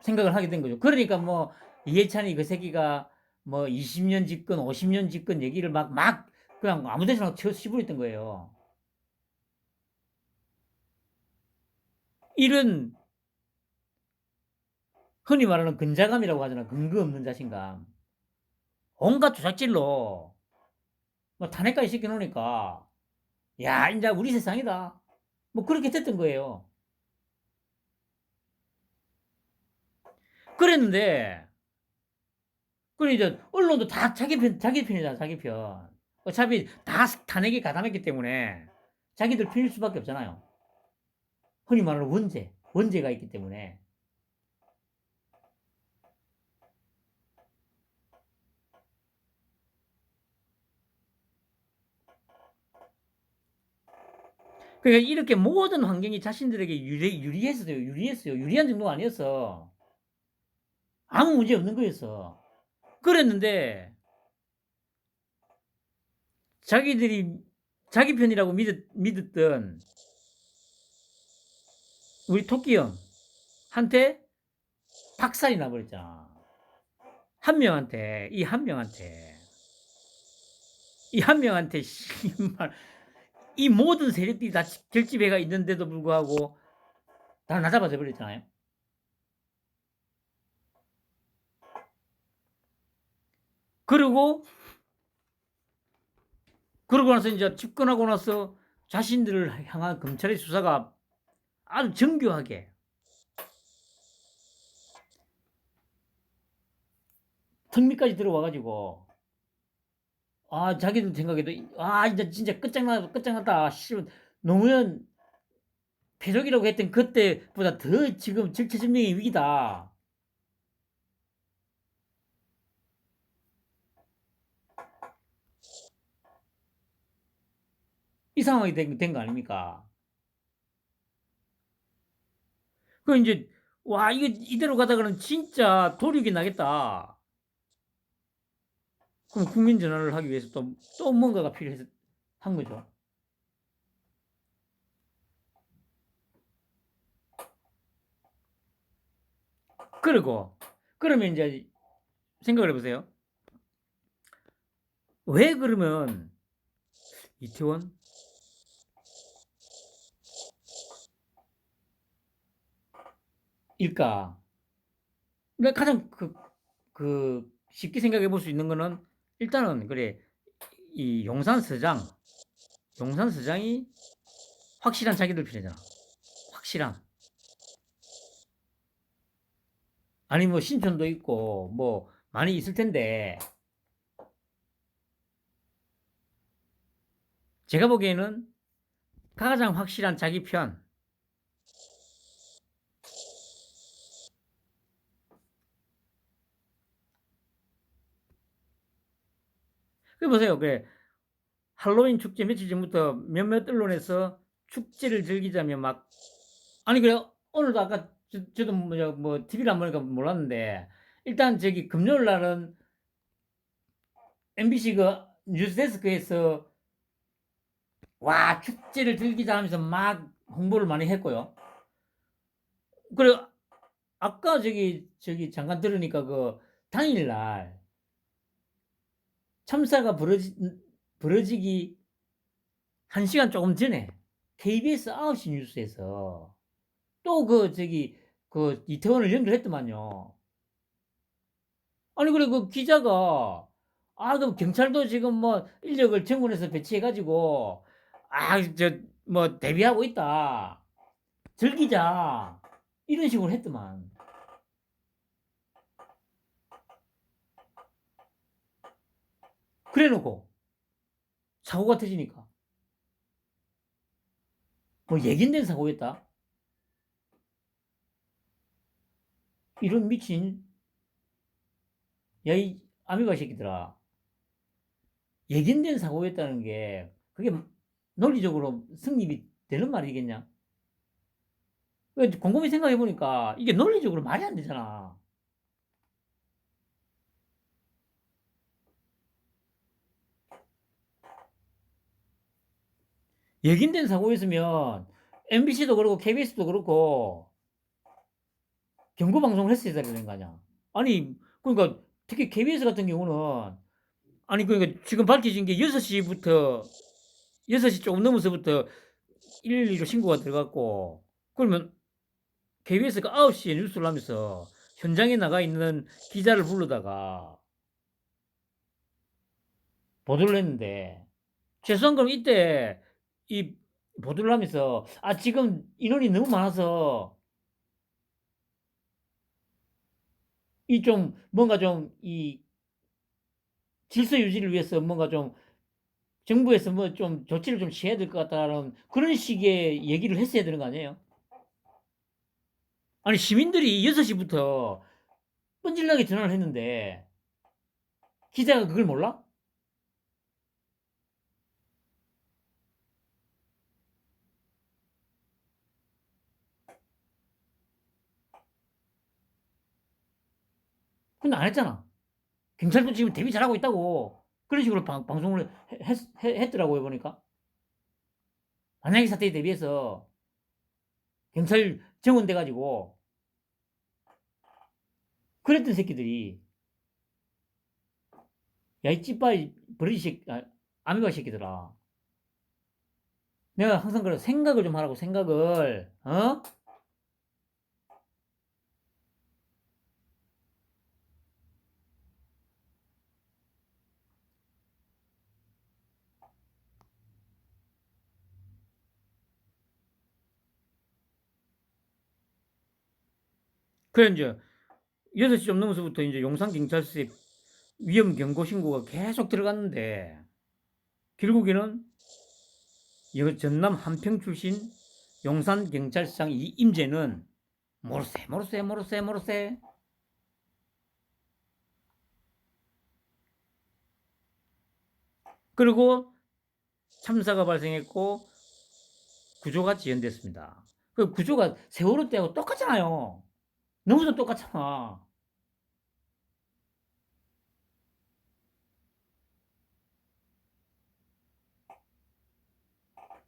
생각을 하게 된 거죠. 그러니까 뭐 이해찬이 그 새끼가 뭐 20년 집권, 50년 집권 얘기를 막 그냥 아무 데서나 쳐 씹어했던 거예요. 이런 흔히 말하는 근자감이라고 하잖아. 근거 없는 자신감. 온갖 조작질로 뭐 탄핵까지 시켜놓으니까 야 이제 우리 세상이다. 뭐 그렇게 됐던 거예요. 그랬는데 그래 이제 언론도 다 자기 편이잖아. 자기 편. 어차피 다 탄핵에 가담했기 때문에 자기들 편일 수밖에 없잖아요. 흔히 말하는 원죄가 있기 때문에. 그러니까 이렇게 모든 환경이 자신들에게 유리했어요. 유리한 정도가 아니었어. 아무 문제 없는 거였어. 그랬는데 자기들이 자기 편이라고 믿었던 우리 토끼 형한테 박살이 나버렸잖아. 이 한 명한테 씨발 이 모든 세력들이 다 결집해가 있는데도 불구하고 다 나잡아져 버렸잖아요. 그러고 나서 이제 집권하고 나서 자신들을 향한 검찰의 수사가 아주 정교하게 턱밑까지 들어와가지고 자기들 생각에도 이제 진짜 끝장났다. 노무현 패족이라고 했던 그때보다 더 지금 절체절명의 위기다. 이 상황이 된 거 아닙니까? 그 이제 이거 이대로 가다가는 진짜 도륙이 나겠다. 그럼 국민 전환을 하기 위해서 또 뭔가가 필요해서 한 거죠. 그러면 이제 생각을 해보세요. 왜 그러면 이태원 일까? 그러니까 가장 쉽게 생각해 볼 수 있는 거는 일단은 그래 이 용산서장이 확실한 자기들 편이잖아. 확실한. 아니 뭐 신촌도 있고 뭐 많이 있을 텐데 제가 보기에는 가장 확실한 자기 편. 그 보세요. 그래 할로윈 축제 며칠 전부터 몇몇 언론에서 축제를 즐기자며 막 아니 그래요. 오늘도 아까 저도 뭐 TV를 안 보니까 몰랐는데 일단 저기 금요일 날은 MBC 그 뉴스데스크에서 와 축제를 즐기자 하면서 막 홍보를 많이 했고요. 그래 아까 저기 잠깐 들으니까 그 당일날 참사가 벌어지기 1시간 조금 전에 KBS 9시 뉴스에서 또 그 저기 그 이태원을 연결했더만요. 아니 그래 그 기자가 그 경찰도 지금 뭐 인력을 정군에서 배치해 가지고 저 뭐 대비하고 있다. 즐기자. 이런 식으로 했더만. 그래 놓고 사고가 터지니까 뭐 예견된 사고였다. 이런 미친 야 이 아미바 새끼들아. 예견된 사고였다는 게 그게 논리적으로 성립이 되는 말이겠냐? 곰곰이 생각해 보니까 이게 논리적으로 말이 안 되잖아. 예견된 사고였으면 MBC도 그렇고 KBS도 그렇고 경고 방송을 했어야 되는 거 아니야. 아니 그러니까 특히 KBS 같은 경우는 아니 그러니까 지금 밝혀진 게 6시부터 6시 조금 넘어서부터 112로 신고가 들어갔고 그러면 KBS가 9시에 뉴스를 하면서 현장에 나가 있는 기자를 불러다가 보도를 했는데 최소한 그럼 이때 이 보도를 하면서 지금 인원이 너무 많아서 이 좀 뭔가 좀 이 질서 유지를 위해서 뭔가 좀 정부에서 뭐 좀 조치를 좀 취해야 될 것 같다는 그런 식의 얘기를 했어야 되는 거 아니에요? 아니 시민들이 6시부터 뻔질나게 전화를 했는데 기자가 그걸 몰라? 근데 안 했잖아. 경찰도 지금 대비 잘하고 있다고 그런 식으로 방송을 했더라고요 보니까. 만약에 사태에 대비해서 경찰 정원돼 가지고 그랬던 새끼들이 야 이 찌빠이 버러지 새끼 아미바 새끼들아. 내가 항상 그래 생각을 좀 하라고 생각을 어? 그래 이제 6시 좀 넘어서부터 이제 용산경찰서에 위험 경고 신고가 계속 들어갔는데 결국에는 전남 한평 출신 용산경찰서장 이임재는 모르세 그리고 참사가 발생했고 구조가 지연됐습니다. 그 구조가 세월호 때하고 똑같잖아요. 너무도 똑같잖아.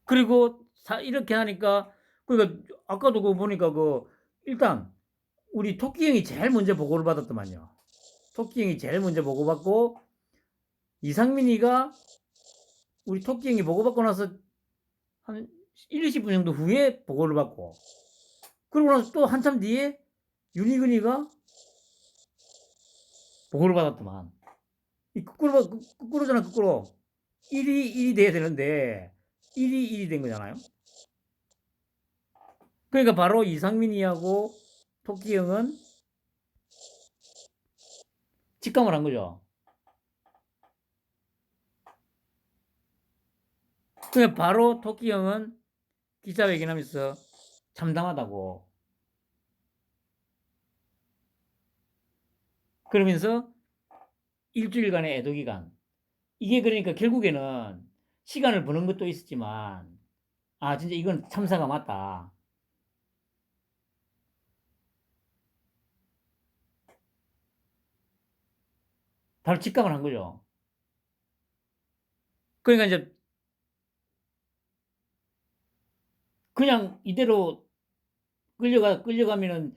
그리고 이렇게 하니까 그러니까 아까도 그 보니까 일단 우리 토끼 형이 제일 먼저 보고를 받았더만요. 토끼 형이 제일 먼저 보고받고 이상민이가 우리 토끼 형이 보고받고 나서 한 1, 20분 정도 후에 보고를 받고 그러고 나서 또 한참 뒤에 윤희근이가 보고를 받았더만. 이 거꾸로잖아, 거꾸로. 1이 돼야 되는데 1이 된 거잖아요. 그러니까 바로 이상민이하고 토끼 형은 직감을 한 거죠. 그러니까 바로 토끼 형은 기자회견하면서 참담하다고 그러면서 일주일간의 애도 기간 이게 그러니까 결국에는 시간을 버는 것도 있었지만 진짜 이건 참사가 맞다. 바로 직감을 한 거죠. 그러니까 이제 그냥 이대로 끌려가면은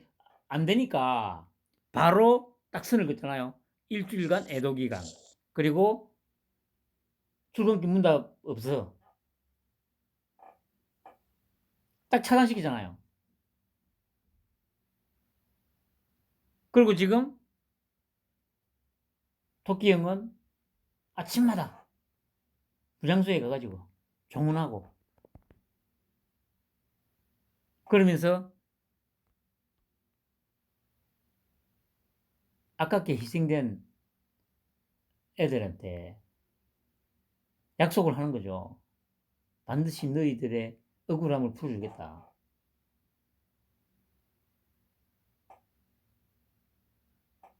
안 되니까 바로 딱 선을 긋잖아요. 일주일간 애도 기간. 그리고 출근길 문 닫 없어. 딱 차단시키잖아요. 그리고 지금 토끼 형은 아침마다 부장소에 가가지고 조문하고 그러면서 아깝게 희생된 애들한테 약속을 하는 거죠. 반드시 너희들의 억울함을 풀어주겠다.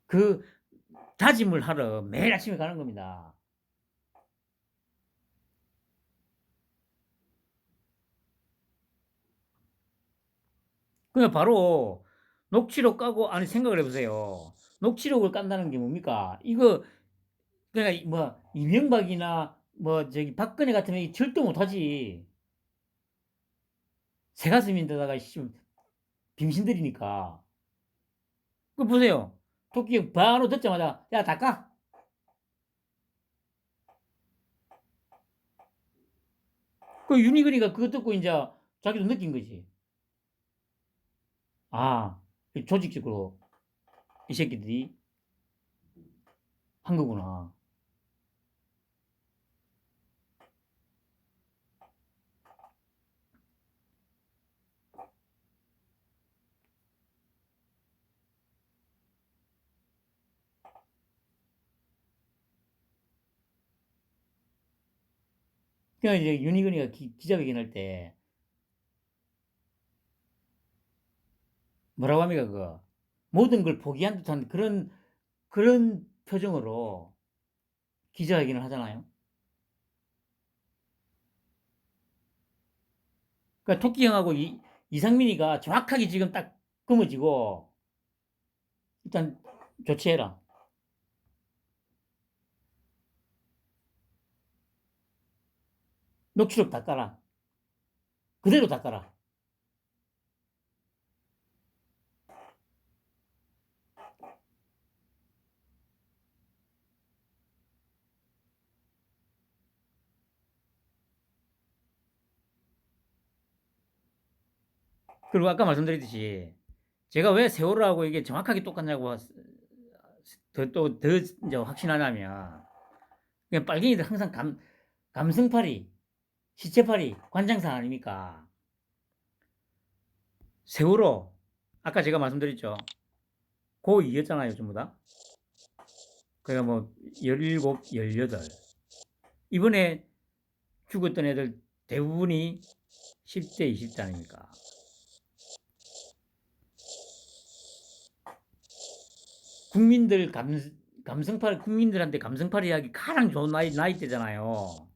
그 다짐을 하러 매일 아침에 가는 겁니다. 그냥 바로 녹취록 까고, 아니 생각을 해보세요. 녹취록을 깐다는 게 뭡니까? 이거 그냥 뭐 이명박이나 뭐 저기 박근혜 같으면 절대 못하지. 새가슴인데다가 빙신들이니까. 그 보세요. 토끼 바로 듣자마자 야 닦아. 그 윤희근이가 그거 듣고 이제 자기도 느낀 거지. 아, 조직적으로 이 새끼들이 한 거구나. 그러니까 이제 윤희근이가 기자회견할 때 뭐라고 합니까 그거? 모든 걸 포기한 듯한 그런 표정으로 기자회견을 하잖아요. 그러니까 토끼 형하고 이상민이가 정확하게 지금 딱 끊어지고 일단 조치해라. 녹취록 다 깔아. 그대로 다 깔아. 그리고 아까 말씀드렸듯이 제가 왜 세월호하고 이게 정확하게 똑같냐고 더 이제 확신하냐면 그냥 빨갱이들 항상 감성팔이, 시체팔이, 관장사 아닙니까? 세월호 아까 제가 말씀드렸죠. 고2였잖아요, 전부 다. 그러니까 뭐 17, 18. 이번에 죽었던 애들 대부분이 10대, 20대 아닙니까? 국민들 감성팔이, 국민들한테 감성팔이 하기 가장 좋은 나이대잖아요.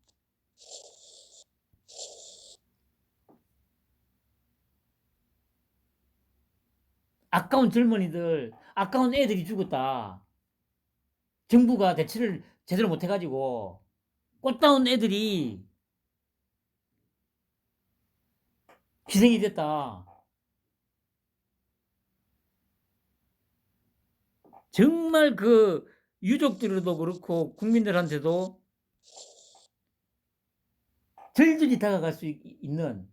아까운 젊은이들, 아까운 애들이 죽었다. 정부가 대처를 제대로 못해가지고 꽃다운 애들이 희생이 됐다. 정말 그 유족들도 그렇고 국민들한테도 절절히 다가갈 수 있는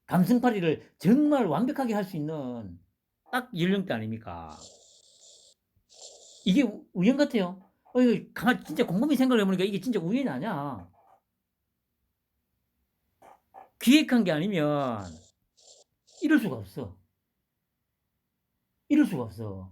감성팔이를 정말 완벽하게 할 수 있는 딱 연령대 아닙니까? 이게 우연 같아요. 이거 가만 진짜 곰곰이 생각을 해보니까 이게 진짜 우연이 아니야. 기획한 게 아니면 이럴 수가 없어. 이럴 수가 없어.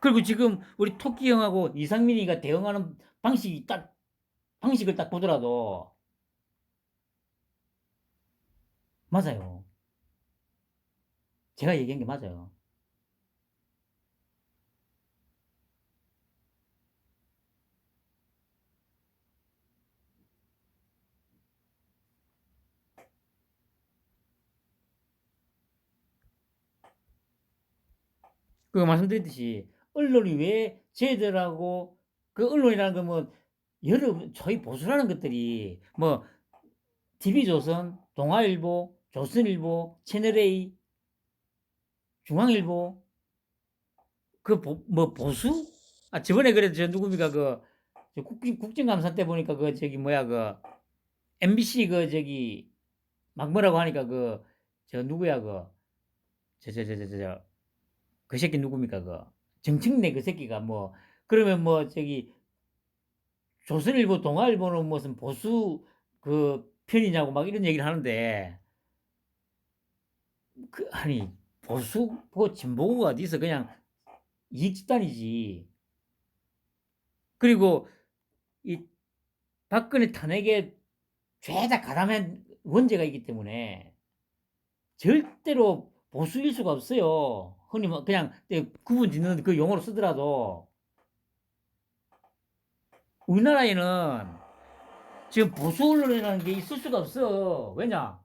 그리고 지금 우리 토끼 형하고 이상민이가 대응하는 방식을 딱 보더라도 맞아요. 제가 얘기한 게 맞아요. 그 말씀드렸듯이 언론이 왜 쟤들하고 그 언론이라는 건 뭐 여러 저희 보수라는 것들이 뭐 TV조선, 동아일보, 조선일보, 채널A, 중앙일보, 그 뭐 보수? 아 저번에 그래도 저 누굽니까 저 국정감사 때 보니까 그 저기 뭐야 그 MBC 그 저기 막 뭐라고 하니까 그 저 누구야 그 새끼 누굽니까 정청래 그 새끼가 뭐 그러면 뭐 저기 조선일보, 동아일보는 무슨 보수 그 편이냐고 막 이런 얘기를 하는데 그 아니 보수고 진보가 어디서 그냥 이익 집단이지. 그리고 이 박근혜 탄핵에 죄다 가담한 원죄가 있기 때문에 절대로 보수일 수가 없어요. 흔히 뭐 그냥 구분 짓는 그 용어로 쓰더라도 우리나라에는 지금 보수 언론이라는 게 있을 수가 없어. 왜냐?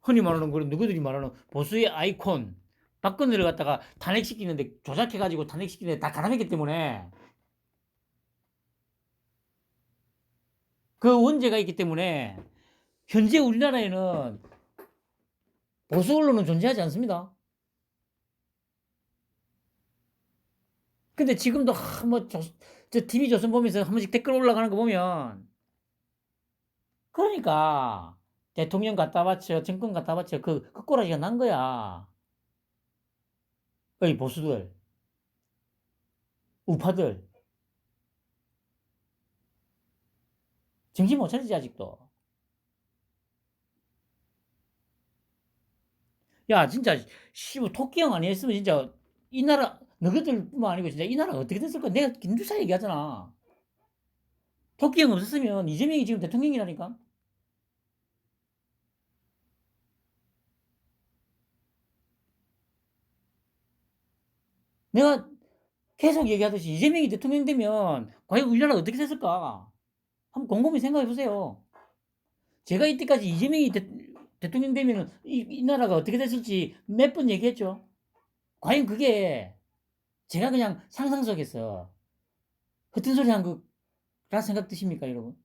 흔히 말하는 그런 누구들이 말하는 보수의 아이콘 박근혜를 갖다가 탄핵시키는데 조작해가지고 탄핵시키는데 다 가담했기 때문에 그 원죄가 있기 때문에 현재 우리나라에는 보수 언론은 존재하지 않습니다. 근데 지금도 저 TV조선 보면서 한 번씩 댓글 올라가는 거 보면 그러니까 대통령 갖다 바쳐 정권 갖다 바쳐 그 꼬라지가 난 거야. 이 보수들 우파들 정신 못 차리지 아직도. 야 진짜 씨뭐 토끼형 아니었으면 진짜 이 나라 너희들뿐만 아니고 진짜 이 나라 어떻게 됐을까? 내가 김주사 얘기하잖아. 토끼형 없었으면 이재명이 지금 대통령이라니까. 내가 계속 얘기하듯이 이재명이 대통령 되면 과연 우리나라 어떻게 됐을까? 한번 곰곰이 생각해 보세요. 제가 이때까지 이재명이 대통령 되면 이 나라가 어떻게 됐을지 몇 번 얘기했죠. 과연 그게 제가 그냥 상상 속에서 허튼 소리 한 거라 생각 드십니까, 여러분?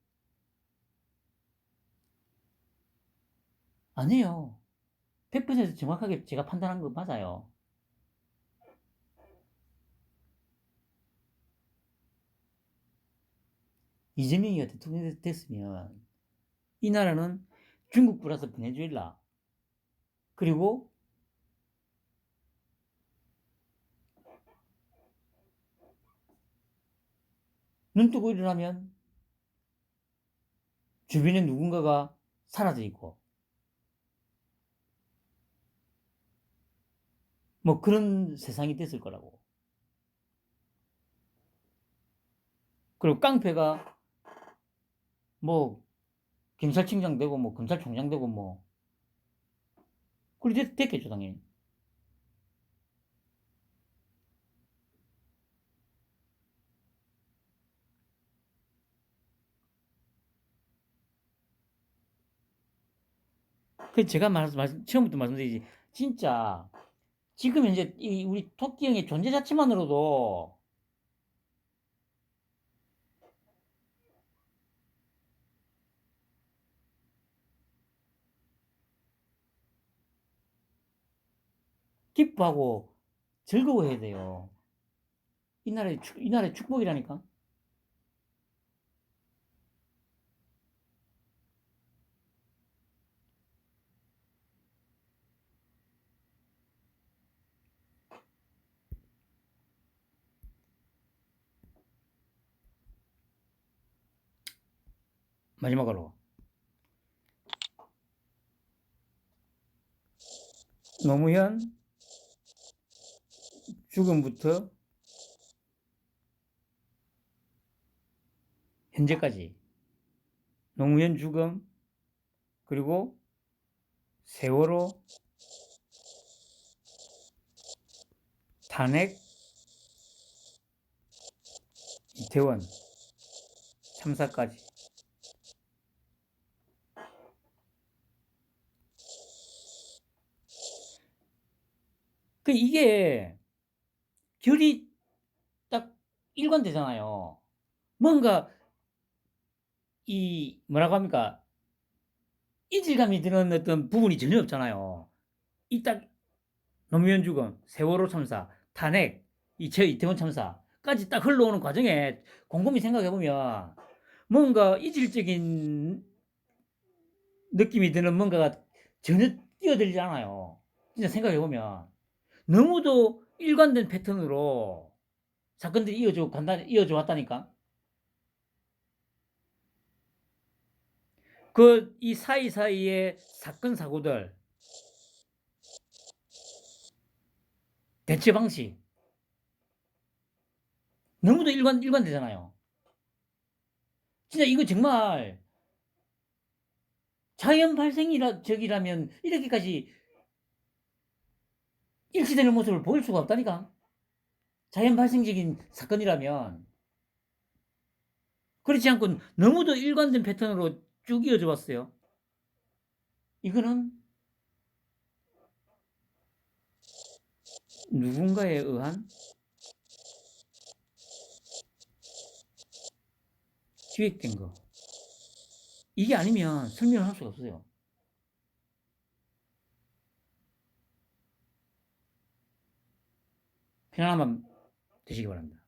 아니에요. 100% 정확하게 제가 판단한 거 맞아요. 이재명이가 대통령 됐으면 이 나라는 중국 플러스 베네수엘라 그리고 눈 뜨고 일어나면 주변에 누군가가 사라져 있고 뭐 그런 세상이 됐을 거라고. 그리고 깡패가 뭐 경찰청장 되고 뭐 검찰총장 되고 뭐 그리 됐겠죠 당연히. 그 제가 처음부터 말씀드리지 진짜 지금 현재 우리 토끼 형의 존재 자체만으로도 기뻐하고 즐거워해야 돼요. 이 나라의 축복이라니까. 마지막으로 노무현 죽음부터 현재까지 노무현 죽음 그리고 세월호 탄핵 이태원 참사까지 이게 결이 딱 일관되잖아요. 뭔가 이 뭐라고 합니까? 이질감이 드는 어떤 부분이 전혀 없잖아요. 이 딱 노무현 죽음, 세월호 참사, 탄핵, 이태원 참사까지 딱 흘러오는 과정에 곰곰이 생각해 보면 뭔가 이질적인 느낌이 드는 뭔가가 전혀 뛰어들지 않아요. 진짜 생각해 보면 너무도 일관된 패턴으로 사건들이 이어져 왔다니까. 이 사이사이의 사건 사고들, 대처 방식 너무도 일관되잖아요. 진짜 이거 정말 자연 적이라면 이렇게까지 일치되는 모습을 보일 수가 없다니까. 자연 발생적인 사건이라면. 그렇지 않고 너무도 일관된 패턴으로 쭉 이어져 왔어요. 이거는 누군가에 의한 기획된 거. 이게 아니면 설명을 할 수가 없어요. 편안한 밤 되시기 바랍니다.